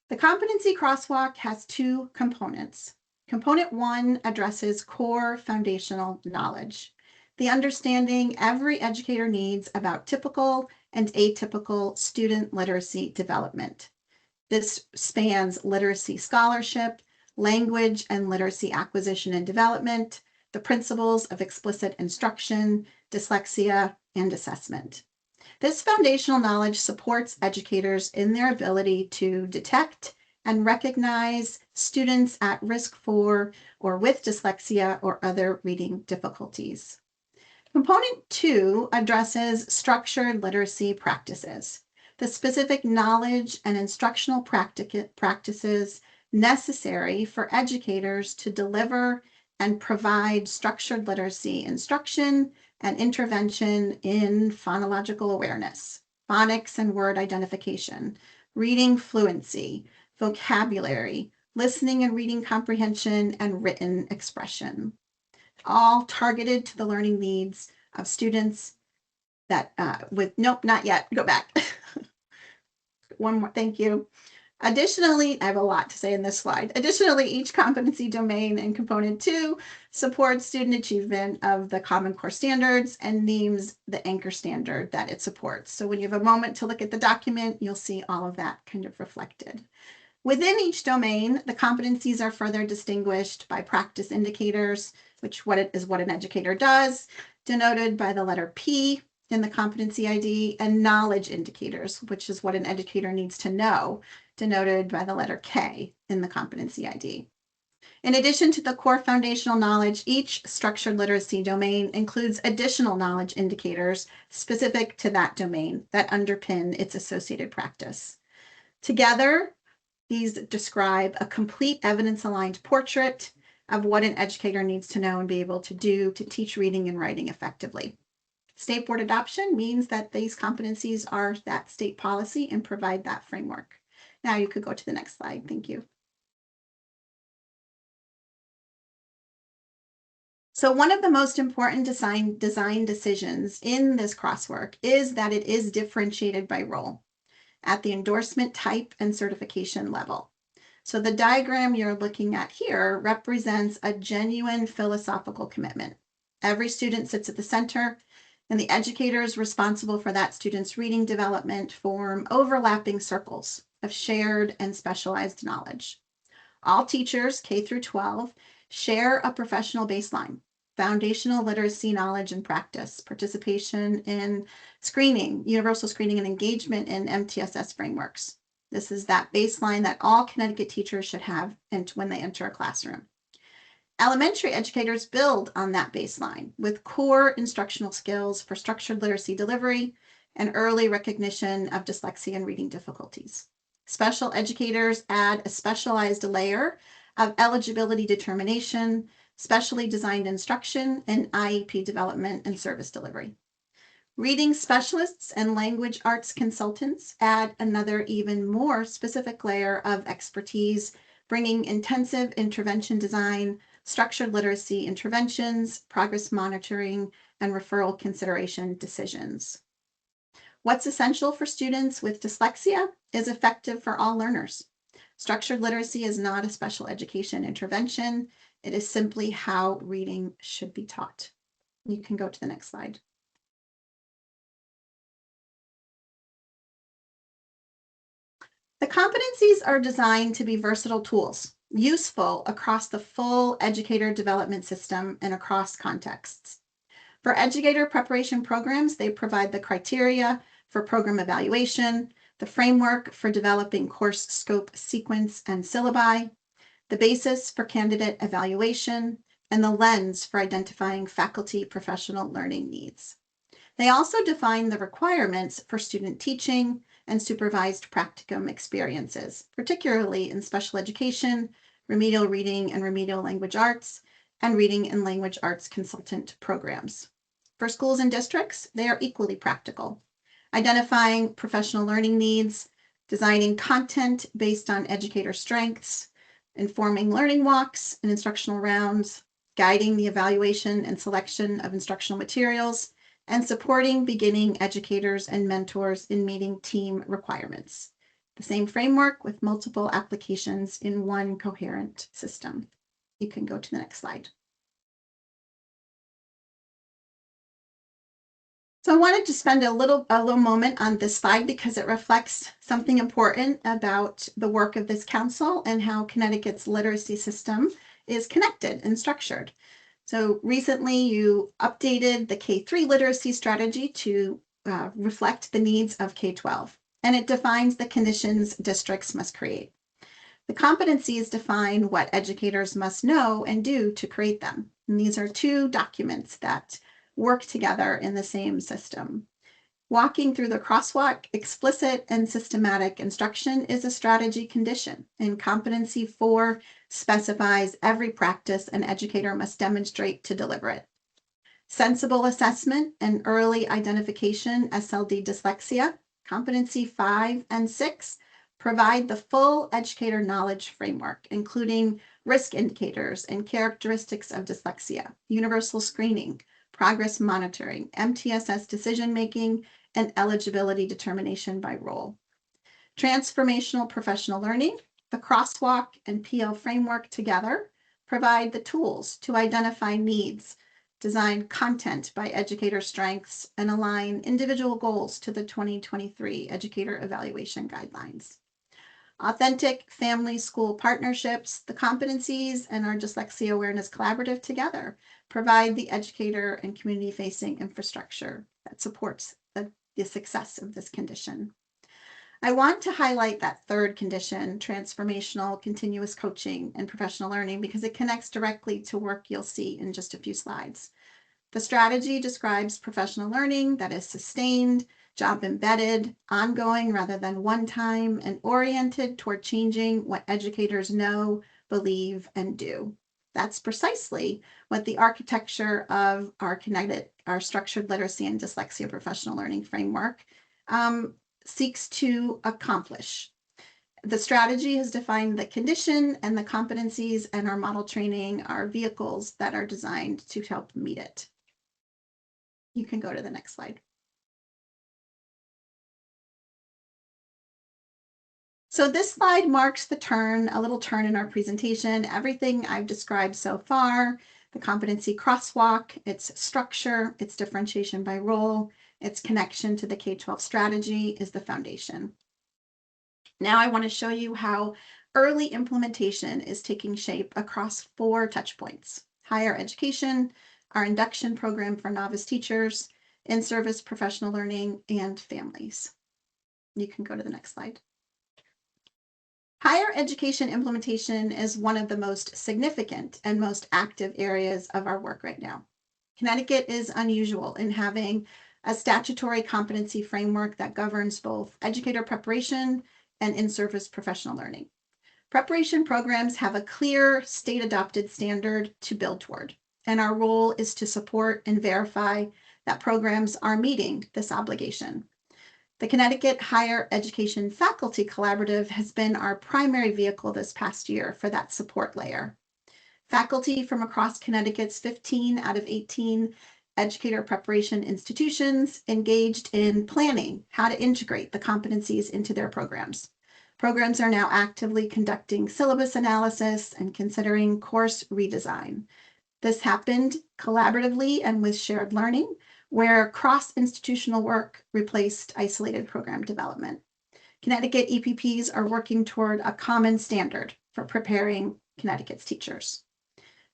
The competency crosswalk has two components. Component 1 addresses core foundational knowledge, the understanding every educator needs about typical and atypical student literacy development. This spans literacy scholarship, language and literacy acquisition and development, the principles of explicit instruction, dyslexia, and assessment. This foundational knowledge supports educators in their ability to detect and recognize students at risk for or with dyslexia or other reading difficulties. Component 2 addresses structured literacy practices, the specific knowledge and instructional practices necessary for educators to deliver and provide structured literacy instruction and intervention in phonological awareness, phonics and word identification, reading fluency, vocabulary, listening and reading comprehension, and written expression, all targeted to the learning needs of students that nope, not yet, go back. One more, thank you. Additionally, I have a lot to say in this slide. Additionally, each competency domain in component 2 supports student achievement of the Common Core standards and names the anchor standard that it supports. So when you have a moment to look at the document, you'll see all of that kind of reflected. Within each domain, the competencies are further distinguished by practice indicators, which what an educator does, denoted by the letter P in the competency ID, and knowledge indicators, which is what an educator needs to know, denoted by the letter K in the competency ID. In addition to the core foundational knowledge, each structured literacy domain includes additional knowledge indicators specific to that domain that underpin its associated practice. Together, these describe a complete evidence-aligned portrait of what an educator needs to know and be able to do to teach reading and writing effectively. State board adoption means that these competencies are that state policy and provide that framework. Now you could go to the next slide. Thank you. So one of the most important design decisions in this crosswork is that it is differentiated by role at the endorsement type and certification level. So the diagram you're looking at here represents a genuine philosophical commitment. Every student sits at the center, and the educators responsible for that student's reading development form overlapping circles of shared and specialized knowledge. All teachers, K through 12, share a professional baseline, foundational literacy knowledge and practice, participation in screening, universal screening, and engagement in MTSS frameworks. This is that baseline that all Connecticut teachers should have when they enter a classroom. Elementary educators build on that baseline with core instructional skills for structured literacy delivery and early recognition of dyslexia and reading difficulties. Special educators add a specialized layer of eligibility determination, specially designed instruction, and IEP development and service delivery. Reading specialists and language arts consultants add another even more specific layer of expertise, bringing intensive intervention design, structured literacy interventions, progress monitoring, and referral consideration decisions. What's essential for students with dyslexia is effective for all learners. Structured literacy is not a special education intervention. It is simply how reading should be taught. You can go to the next slide. The competencies are designed to be versatile tools, useful across the full educator development system and across contexts. For educator preparation programs, they provide the criteria for program evaluation, the framework for developing course scope, sequence, and syllabi, the basis for candidate evaluation, and the lens for identifying faculty professional learning needs. They also define the requirements for student teaching and supervised practicum experiences, particularly in special education, remedial reading and remedial language arts, and reading and language arts consultant programs. For schools and districts, they are equally practical, identifying professional learning needs, designing content based on educator strengths, informing learning walks and instructional rounds, guiding the evaluation and selection of instructional materials, and supporting beginning educators and mentors in meeting team requirements. The same framework with multiple applications in one coherent system. You can go to the next slide. So I wanted to spend a little moment on this slide because it reflects something important about the work of this council and how Connecticut's literacy system is connected and structured. So recently you updated the K-3 literacy strategy to reflect the needs of K-12, and it defines the conditions districts must create. The competencies define what educators must know and do to create them. And these are two documents that work together in the same system. Walking through the crosswalk, explicit and systematic instruction is a strategy condition, and competency 4 specifies every practice an educator must demonstrate to deliver it. Sensible assessment and early identification SLD dyslexia, competency 5 and 6 provide the full educator knowledge framework, including risk indicators and characteristics of dyslexia, universal screening, progress monitoring, MTSS decision-making, and eligibility determination by role. Transformational professional learning, the crosswalk and PL framework together provide the tools to identify needs, design content by educator strengths, and align individual goals to the 2023 educator evaluation guidelines. Authentic family-school partnerships, the competencies, and our dyslexia awareness collaborative together provide the educator and community-facing infrastructure that supports the success of this condition. I want to highlight that third condition, transformational continuous coaching and professional learning, because it connects directly to work you'll see in just a few slides. The strategy describes professional learning that is sustained, job embedded, ongoing rather than one time, and oriented toward changing what educators know, believe, and do. That's precisely what the architecture of our structured literacy and dyslexia professional learning framework seeks to accomplish. The strategy has defined the condition, and the competencies and our model training are vehicles that are designed to help meet it. You can go to the next slide. So this slide marks the turn, a little turn in our presentation. Everything I've described so far, the competency crosswalk, its structure, its differentiation by role, its connection to the K-12 strategy is the foundation. Now I want to show you how early implementation is taking shape across 4 touch points: higher education, our induction program for novice teachers, in-service professional learning, and families. You can go to the next slide. Higher education implementation is one of the most significant and most active areas of our work right now. Connecticut is unusual in having a statutory competency framework that governs both educator preparation and in-service professional learning. Preparation programs have a clear state-adopted standard to build toward, and our role is to support and verify that programs are meeting this obligation. The Connecticut Higher Education Faculty Collaborative has been our primary vehicle this past year for that support layer. Faculty from across Connecticut's 15 out of 18 educator preparation institutions engaged in planning how to integrate the competencies into their programs. Programs are now actively conducting syllabus analysis and considering course redesign. This happened collaboratively and with shared learning, where cross-institutional work replaced isolated program development. Connecticut EPPs are working toward a common standard for preparing Connecticut's teachers.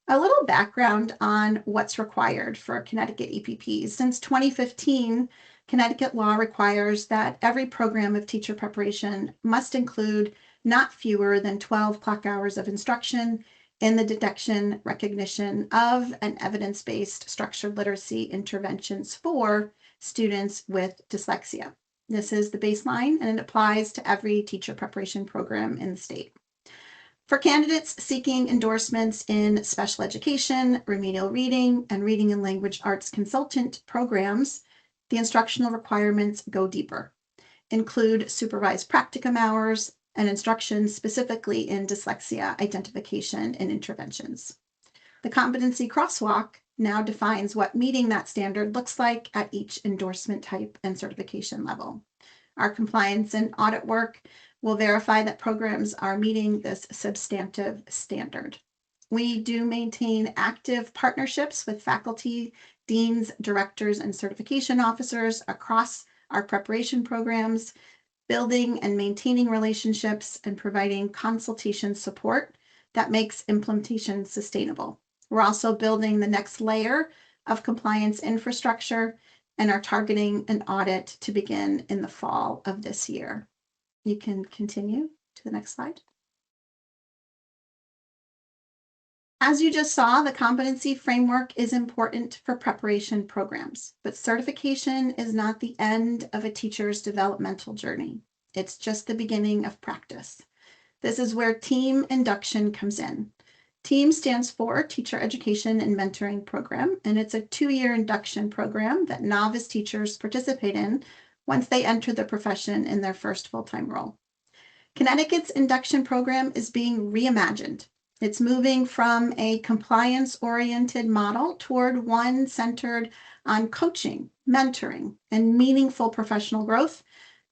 A little background on what's required for Connecticut EPPs. Since 2015, Connecticut law requires that every program of teacher preparation must include not fewer than 12 clock hours of instruction in the detection, recognition of, and evidence-based structured literacy interventions for students with dyslexia. This is the baseline, and it applies to every teacher preparation program in the state. For candidates seeking endorsements in special education, remedial reading, and reading and language arts consultant programs, the instructional requirements go deeper, include supervised practicum hours and instruction specifically in dyslexia identification and interventions. The competency crosswalk now defines what meeting that standard looks like at each endorsement type and certification level. Our compliance and audit work will verify that programs are meeting this substantive standard. We do maintain active partnerships with faculty, deans, directors, and certification officers across our preparation programs, building and maintaining relationships and providing consultation support that makes implementation sustainable. We're also building the next layer of compliance infrastructure and are targeting an audit to begin in the fall of this year. You can continue to the next slide. As you just saw, the competency framework is important for preparation programs, but certification is not the end of a teacher's developmental journey. It's just the beginning of practice. This is where team induction comes in. TEAM stands for Teacher Education and Mentoring Program, and it's a 2-year induction program that novice teachers participate in once they enter the profession in their first full-time role. Connecticut's induction program is being reimagined. It's moving from a compliance-oriented model toward one centered on coaching, mentoring, and meaningful professional growth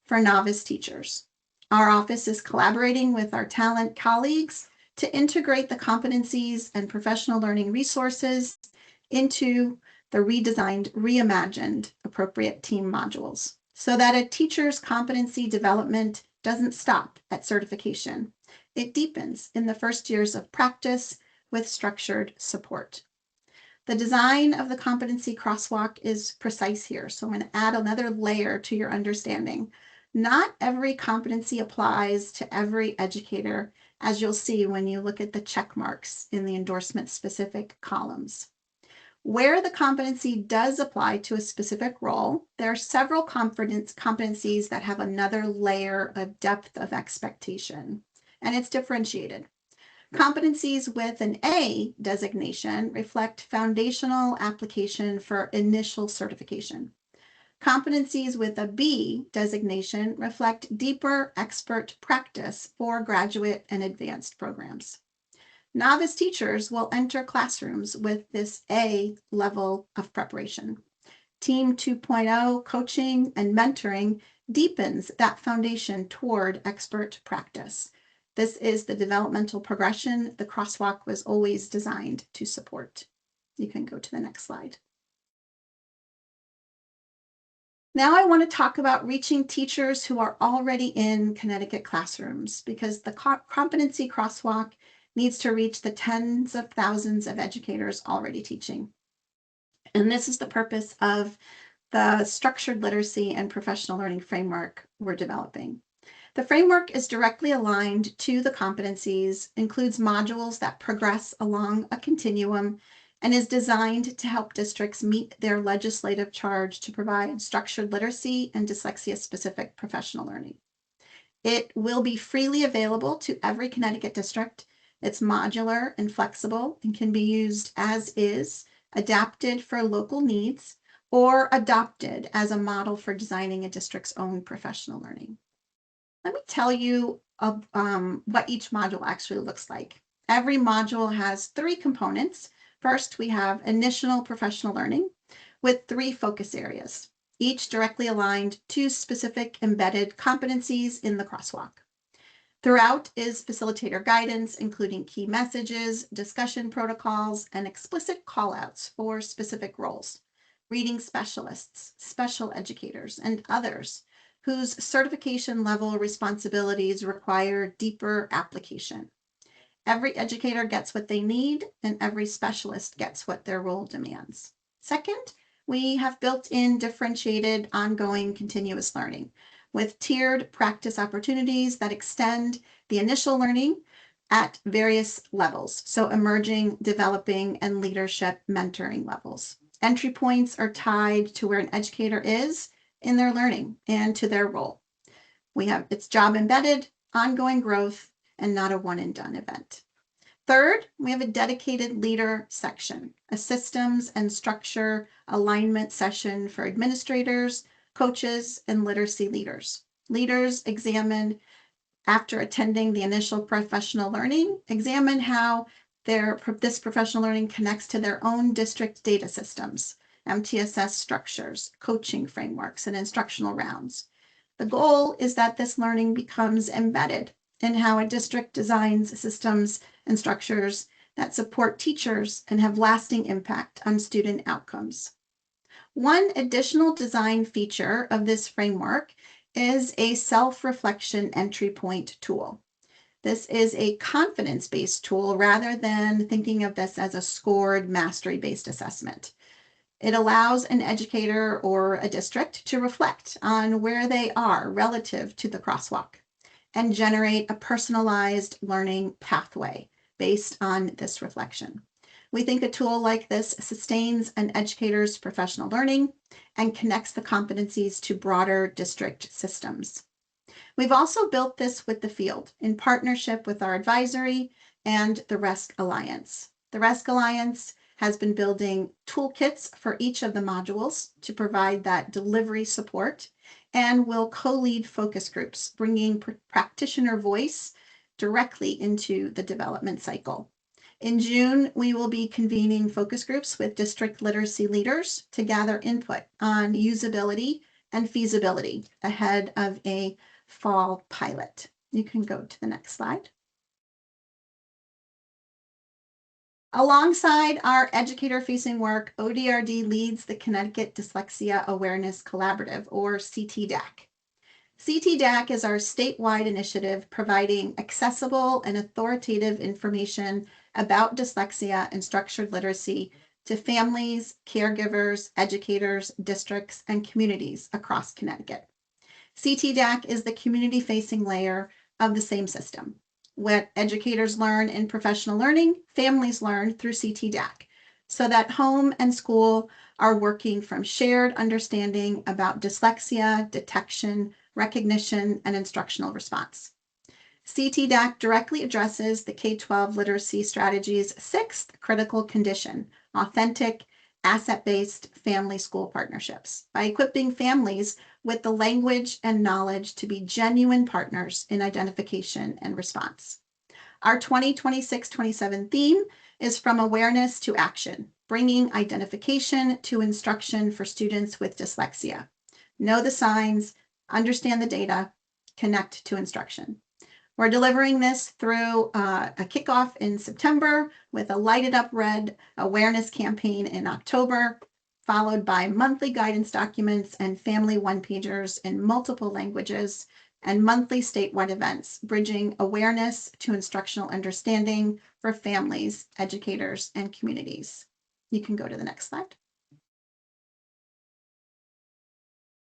for novice teachers. Our office is collaborating with our talent colleagues to integrate the competencies and professional learning resources into the redesigned, reimagined appropriate team modules so that a teacher's competency development doesn't stop at certification. It deepens in the first years of practice with structured support. The design of the competency crosswalk is precise here, so I'm going to add another layer to your understanding. Not every competency applies to every educator, as you'll see when you look at the check marks in the endorsement specific columns. Where the competency does apply to a specific role, there are several competencies that have another layer of depth of expectation, and it's differentiated. Competencies with an A designation reflect foundational application for initial certification. Competencies with a B designation reflect deeper expert practice for graduate and advanced programs. Novice teachers will enter classrooms with this A level of preparation. Team 2.0 coaching and mentoring deepens that foundation toward expert practice. This is the developmental progression the crosswalk was always designed to support. You can go to the next slide. Now I want to talk about reaching teachers who are already in Connecticut classrooms, because the competency crosswalk needs to reach the tens of thousands of educators already teaching. And this is the purpose of the structured literacy and professional learning framework we're developing. The framework is directly aligned to the competencies, includes modules that progress along a continuum, and is designed to help districts meet their legislative charge to provide structured literacy and dyslexia-specific professional learning. It will be freely available to every Connecticut district. It's modular and flexible and can be used as is, adapted for local needs, or adopted as a model for designing a district's own professional learning. Let me tell you what each module actually looks like. Every module has 3 components. First, we have initial professional learning with 3 focus areas, each directly aligned to specific embedded competencies in the crosswalk. Throughout is facilitator guidance, including key messages, discussion protocols, and explicit callouts for specific roles, reading specialists, special educators, and others whose certification level responsibilities require deeper application. Every educator gets what they need, and every specialist gets what their role demands. Second, we have built-in differentiated ongoing continuous learning with tiered practice opportunities that extend the initial learning at various levels. So emerging, developing, and leadership mentoring levels. Entry points are tied to where an educator is in their learning and to their role. We have it's job embedded, ongoing growth, and not a one and done event. Third, we have a dedicated leader section, a systems and structure alignment session for administrators, coaches, and literacy leaders. Leaders examine, after attending the initial professional learning, examine how this professional learning connects to their own district data systems, MTSS structures, coaching frameworks, and instructional rounds. The goal is that this learning becomes embedded in how a district designs systems and structures that support teachers and have lasting impact on student outcomes. One additional design feature of this framework is a self-reflection entry point tool. This is a confidence-based tool rather than thinking of this as a scored mastery-based assessment. It allows an educator or a district to reflect on where they are relative to the crosswalk and generate a personalized learning pathway based on this reflection. We think a tool like this sustains an educator's professional learning and connects the competencies to broader district systems. We've also built this with the field in partnership with our advisory and the RESC Alliance. The RESC Alliance has been building toolkits for each of the modules to provide that delivery support and will co-lead focus groups, bringing practitioner voice directly into the development cycle. In June, we will be convening focus groups with district literacy leaders to gather input on usability and feasibility ahead of a fall pilot. You can go to the next slide. Alongside our educator-facing work, ODRD leads the Connecticut Dyslexia Awareness Collaborative, or CTDAC. CTDAC is our statewide initiative providing accessible and authoritative information about dyslexia and structured literacy to families, caregivers, educators, districts, and communities across Connecticut. CTDAC is the community-facing layer of the same system. What educators learn in professional learning, families learn through CTDAC, so that home and school are working from shared understanding about dyslexia, detection, recognition, and instructional response. CTDAC directly addresses the K-12 literacy strategy's sixth critical condition, authentic, asset-based family-school partnerships, by equipping families with the language and knowledge to be genuine partners in identification and response. Our 2026-27 theme is From Awareness to Action, bringing identification to instruction for students with dyslexia. Know the signs, understand the data, connect to instruction. We're delivering this through a kickoff in September with a Lighted Up Red awareness campaign in October, followed by monthly guidance documents and family one-pagers in multiple languages, and monthly statewide events, bridging awareness to instructional understanding for families, educators, and communities. You can go to the next slide.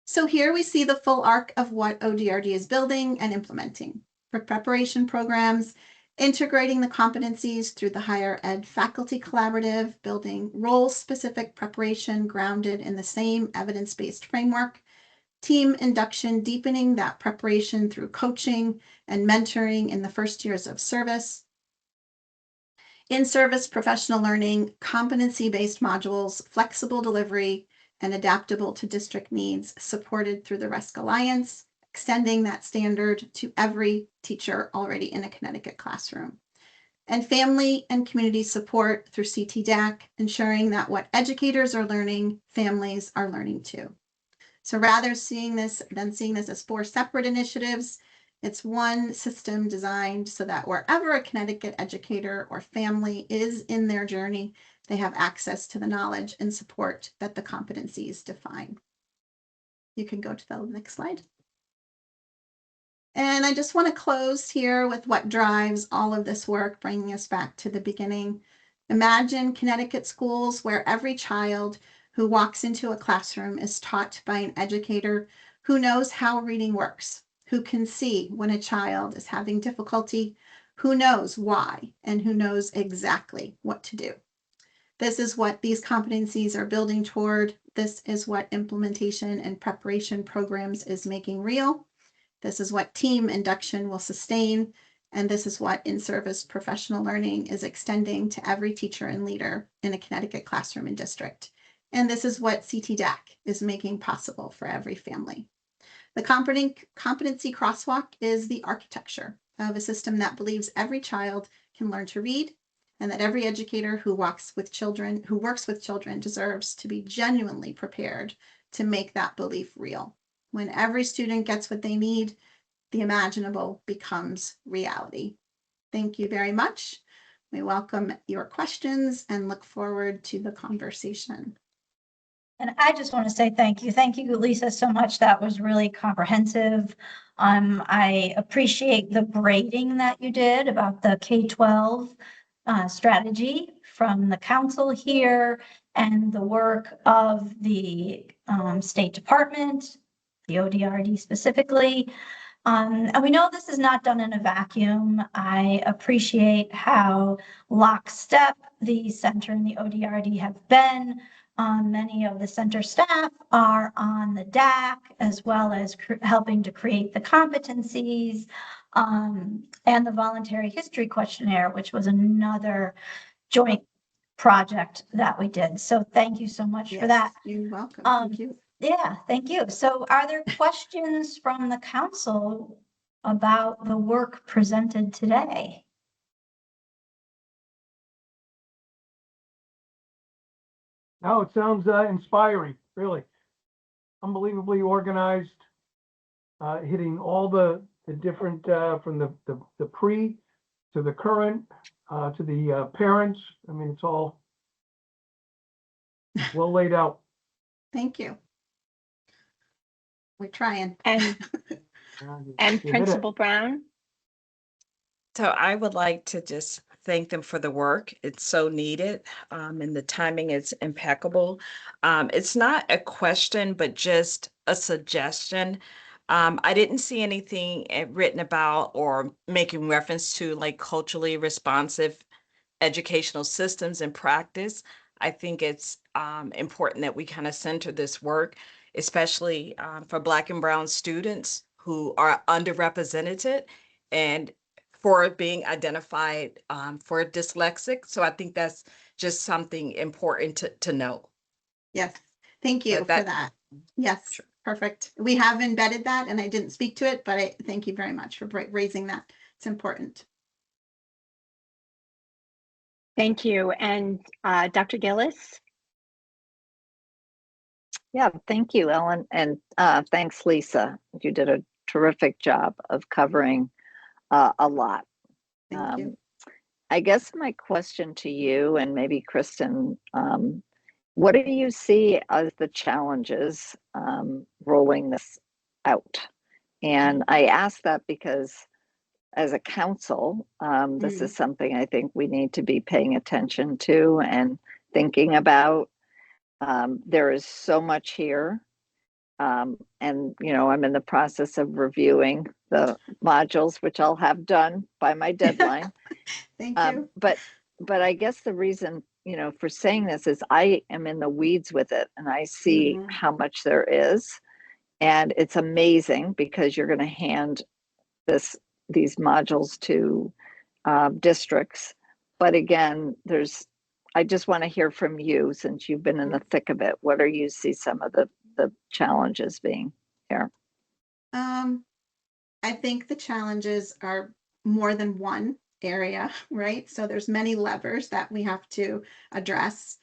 So here we see the full arc of what ODRD is building and implementing. For preparation programs, integrating the competencies through the higher ed faculty collaborative, building role-specific preparation grounded in the same evidence-based framework, team induction, deepening that preparation through coaching and mentoring in the first years of service. In-service professional learning, competency-based modules, flexible delivery, and adaptable to district needs, supported through the RESC Alliance, extending that standard to every teacher already in a Connecticut classroom. And family and community support through CTDAC, ensuring that what educators are learning, families are learning too. So rather seeing this as four separate initiatives, it's one system designed so that wherever a Connecticut educator or family is in their journey, they have access to the knowledge and support that the competencies define. You can go to the next slide. And I just want to close here with what drives all of this work, bringing us back to the beginning. Imagine Connecticut schools where every child who walks into a classroom is taught by an educator who knows how reading works who can see when a child is having difficulty, who knows why, and who knows exactly what to do. This is what these competencies are building toward. This is what implementation and preparation programs is making real. This is what team induction will sustain. And this is what in-service professional learning is extending to every teacher and leader in a Connecticut classroom and district. And this is what CTDAC is making possible for every family. The competency crosswalk is the architecture of a system that believes every child can learn to read, and that every educator who works with children deserves to be genuinely prepared to make that belief real. When every student gets what they need, the imaginable becomes reality. Thank you very much. We welcome your questions and look forward to the conversation. And I just want to say thank you. Thank you, Lisa, so much. That was really comprehensive. I appreciate the grading that you did about the K-12 strategy from the council here and the work of the State Department, the ODRD specifically. And we know this is not done in a vacuum. I appreciate how lockstep the center and the ODRD have been. Many of the center staff are on the DAC, as well as helping to create the competencies and the voluntary history questionnaire, which was another joint project that we did. So thank you so much for that. You're welcome. Thank you. Yeah, thank you. So are there questions from the council about the work presented today? No, it sounds inspiring, really. Unbelievably organized, hitting all the different, from the pre to the current, to the parents. I mean, it's all well laid out. Thank you. We're trying. And You and did it. Principal Brown? So I would like to just thank them for the work. It's so needed, and the timing is impeccable. It's not a question, but just a suggestion. I didn't see anything written about or making reference to like culturally responsive educational systems and practice. I think it's important that we kind of center this work, especially for Black and Brown students who are underrepresented and for being identified for dyslexic. So I think that's just something important to know. Yes, thank you for that- that. Yes, Sure. perfect. We have embedded that and I didn't speak to it, but I thank you very much for raising that. It's important. Thank you. And Dr. Gillis? Yeah, thank you, Ellen, and thanks, Lisa. You did a terrific job of covering a lot. Thank you. I guess my question to you and maybe Kristen, what do you see as the challenges rolling this out? And I ask that because as a council, this is something I think we need to be paying attention to and thinking about. There is so much here. And, you know, I'm in the process of reviewing the modules, which I'll have done by my deadline. Thank you. But I guess the reason, you know, for saying this is I am in the weeds with it and I see how much there is. And it's amazing because you're going to hand these modules to districts. But again, I just want to hear from you since you've been in the thick of it. What are you see some of the challenges being here? I think the challenges are more than one area, right? So there's many levers that we have to address.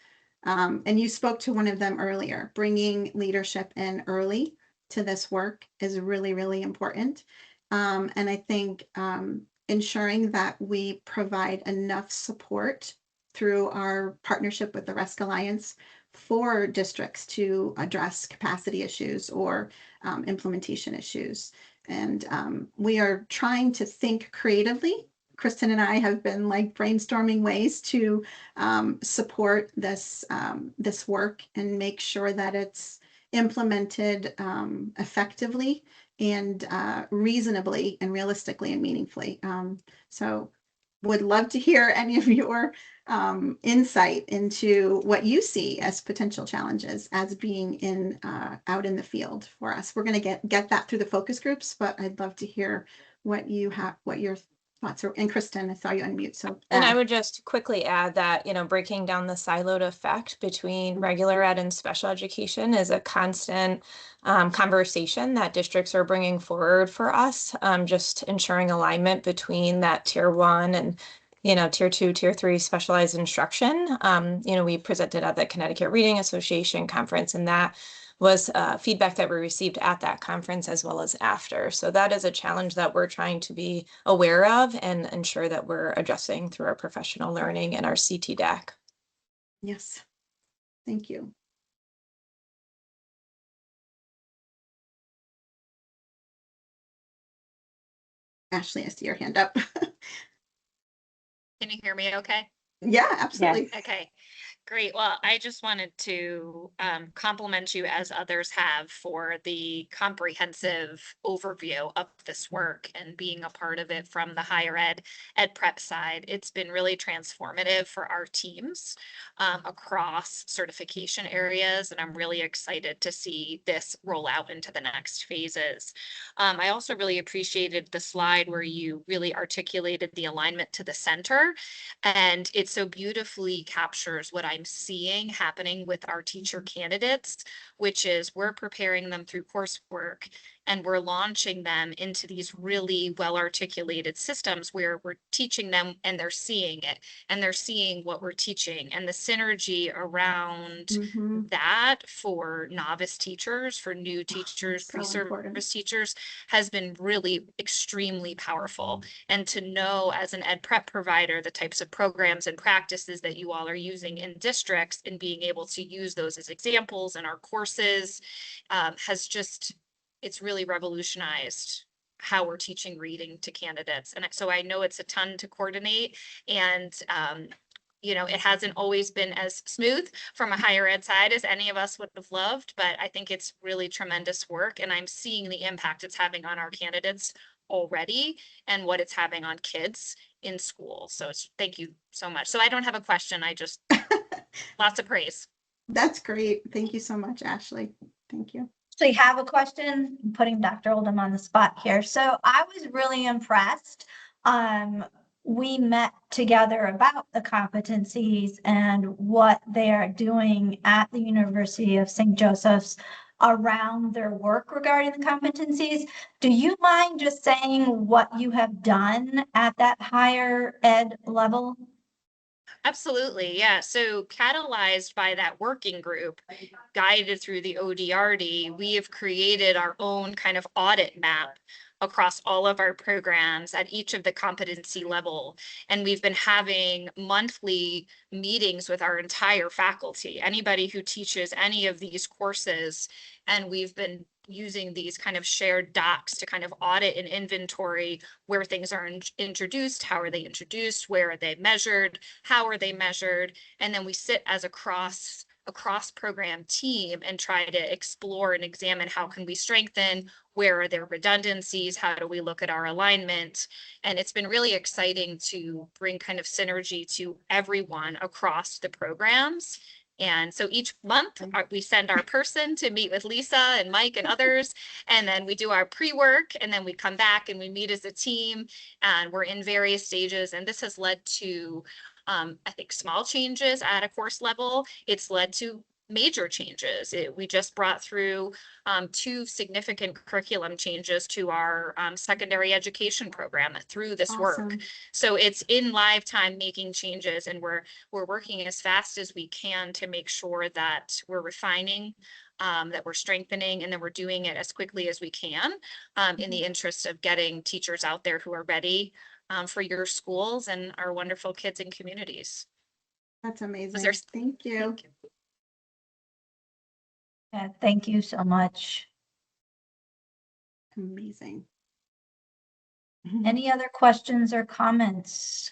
And you spoke to one of them earlier. Bringing leadership in early to this work is really, really important. And I think ensuring that we provide enough support through our partnership with the RESC Alliance for districts to address capacity issues or implementation issues. And we are trying to think creatively. Kristen and I have been like brainstorming ways to support this work and make sure that it's implemented effectively and reasonably and realistically and meaningfully. So would love to hear any of your insight into what you see as potential challenges as being in out in the field for us. We're going to get that through the focus groups, but I'd love to hear what you have, what your thoughts are. And Kristen, I saw you unmute, so And I would just quickly add that, breaking down the siloed effect between regular ed and special education is a constant conversation that districts are bringing forward for us, just ensuring alignment between that tier 1 and tier 2, tier 3 specialized instruction. We presented at the Connecticut Reading Association conference, and that was feedback that we received at that conference as well as after. So that is a challenge that we're trying to be aware of and ensure that we're addressing through our professional learning and our CTDAC. yes, thank you. Ashley, I see your hand up. Can you hear me okay? Yeah, absolutely. Okay, great. Well, I just wanted to compliment you, as others have, for the comprehensive overview of this work and being a part of it from the higher ed prep side. It's been really transformative for our teams across certification areas, and I'm really excited to see this roll out into the next phases. I also really appreciated the slide where you really articulated the alignment to the center, and it so beautifully captures what I'm seeing happening with our teacher candidates, which is we're preparing them through coursework and we're launching them into these really well-articulated systems where we're teaching them and they're seeing it and they're seeing what we're teaching, and the synergy around that for novice teachers, for new teachers, so important. pre-service teachers has been really extremely powerful. And to know as an ed prep provider the types of programs and practices that you all are using in districts and being able to use those as examples in our courses has just, it's really revolutionized how we're teaching reading to candidates. And so I know it's a ton to coordinate, and it hasn't always been as smooth from a higher ed side as any of us would have loved, but I think it's really tremendous work, and I'm seeing the impact it's having on our candidates already and what it's having on kids in school. So thank you so much. So I don't have a question. I just, lots of praise. That's great. Thank you so much, Ashley. Thank you. So you have a question? I'm putting Dr. Oldham on the spot here. So I was really impressed. We met together about the competencies and what they are doing at the University of St. Joseph's around their work regarding the competencies. Do you mind just saying what you have done at that higher ed level? Absolutely, yeah. So catalyzed by that working group, guided through the ODRD, we have created our own kind of audit map across all of our programs at each of the competency level. And we've been having monthly meetings with our entire faculty, anybody who teaches any of these courses. And we've been using these kind of shared docs to kind of audit and inventory where things are introduced, how are they introduced, where are they measured, how are they measured, and then we sit as a cross program team and try to explore and examine how can we strengthen, where are there redundancies, how do we look at our alignment. And it's been really exciting to bring kind of synergy to everyone across the programs. And so each month we send our person to meet with Lisa and Mike and others, and then we do our pre-work, and then we come back and we meet as a team, and we're in various stages. And this has led to, I think, small changes at a course level. It's led to major changes. We just brought through 2 significant curriculum changes to our secondary education program through this work. So it's in live time making changes, and we're working as fast as we can to make sure that we're refining, that we're strengthening, and then we're doing it as quickly as we can in the interest of getting teachers out there who are ready for your schools and our wonderful kids and communities. That's amazing. Thank you. Thank you. Yeah, thank you so much. Amazing. Any other questions or comments?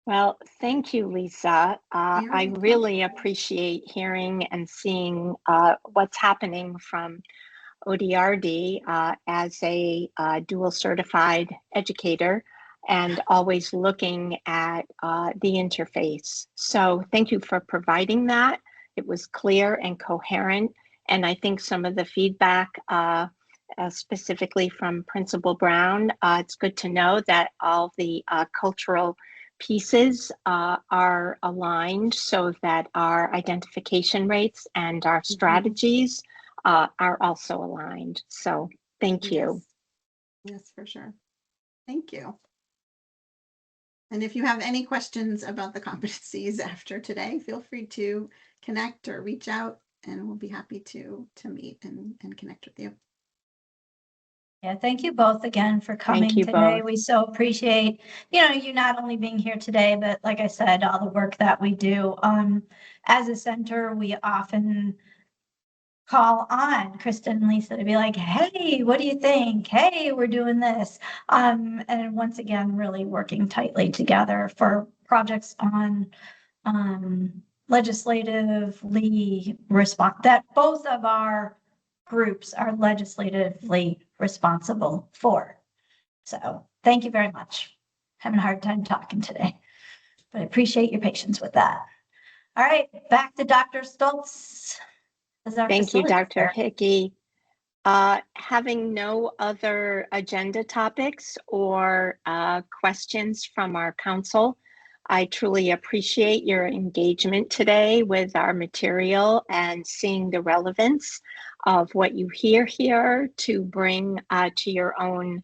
Well, thank you, Lisa. You're I welcome. really appreciate hearing and seeing what's happening from ODRD as a dual certified educator and always looking at the interface. So thank you for providing that. It was clear and coherent. And I think some of the feedback specifically from Principal Brown, it's good to know that all the cultural pieces are aligned so that our identification rates and our strategies are also aligned. So thank you. Yes, for sure. Thank you. And if you have any questions about the competencies after today, feel free to connect or reach out, and we'll be happy to meet and connect with you. Yeah, thank you both again for coming you today. both. We so appreciate, you not only being here today, but like I said, all the work that we do. As a center, we often call on Kristen and Lisa to be like, hey, what do you think? Hey, we're doing this. And once again, really working tightly together for projects on legislatively that both of our groups are legislatively responsible for. So thank you very much. Having a hard time talking today, but I appreciate your patience with that. All right, back to Dr. Stoltz. Thank you, Dr. Hickey. Having no other agenda topics or questions from our council, I truly appreciate your engagement today with our material and seeing the relevance of what you hear here to bring to your own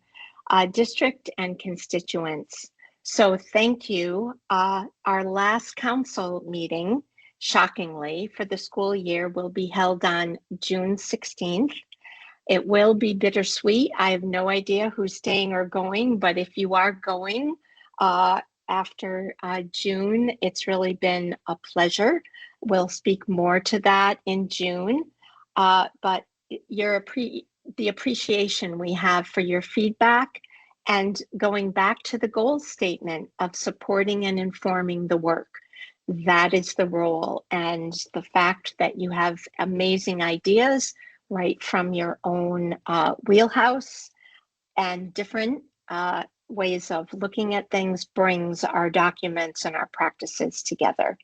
district and constituents. So thank you. Our last council meeting, shockingly, for the school year will be held on June 16th. It will be bittersweet. I have no idea who's staying or going, but if you are going after June, it's really been a pleasure. We'll speak more to that in June, but the appreciation we have for your feedback and going back to the goal statement of supporting and informing the work. That is the role, and the fact that you have amazing ideas right from your own wheelhouse and different ways of looking at things brings our documents and our practices together.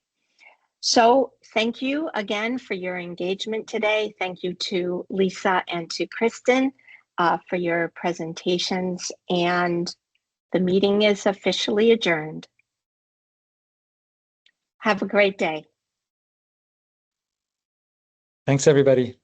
So thank you again for your engagement today. Thank you to Lisa and to Kristen for your presentations, and the meeting is officially adjourned. Have a great day. Thanks, everybody.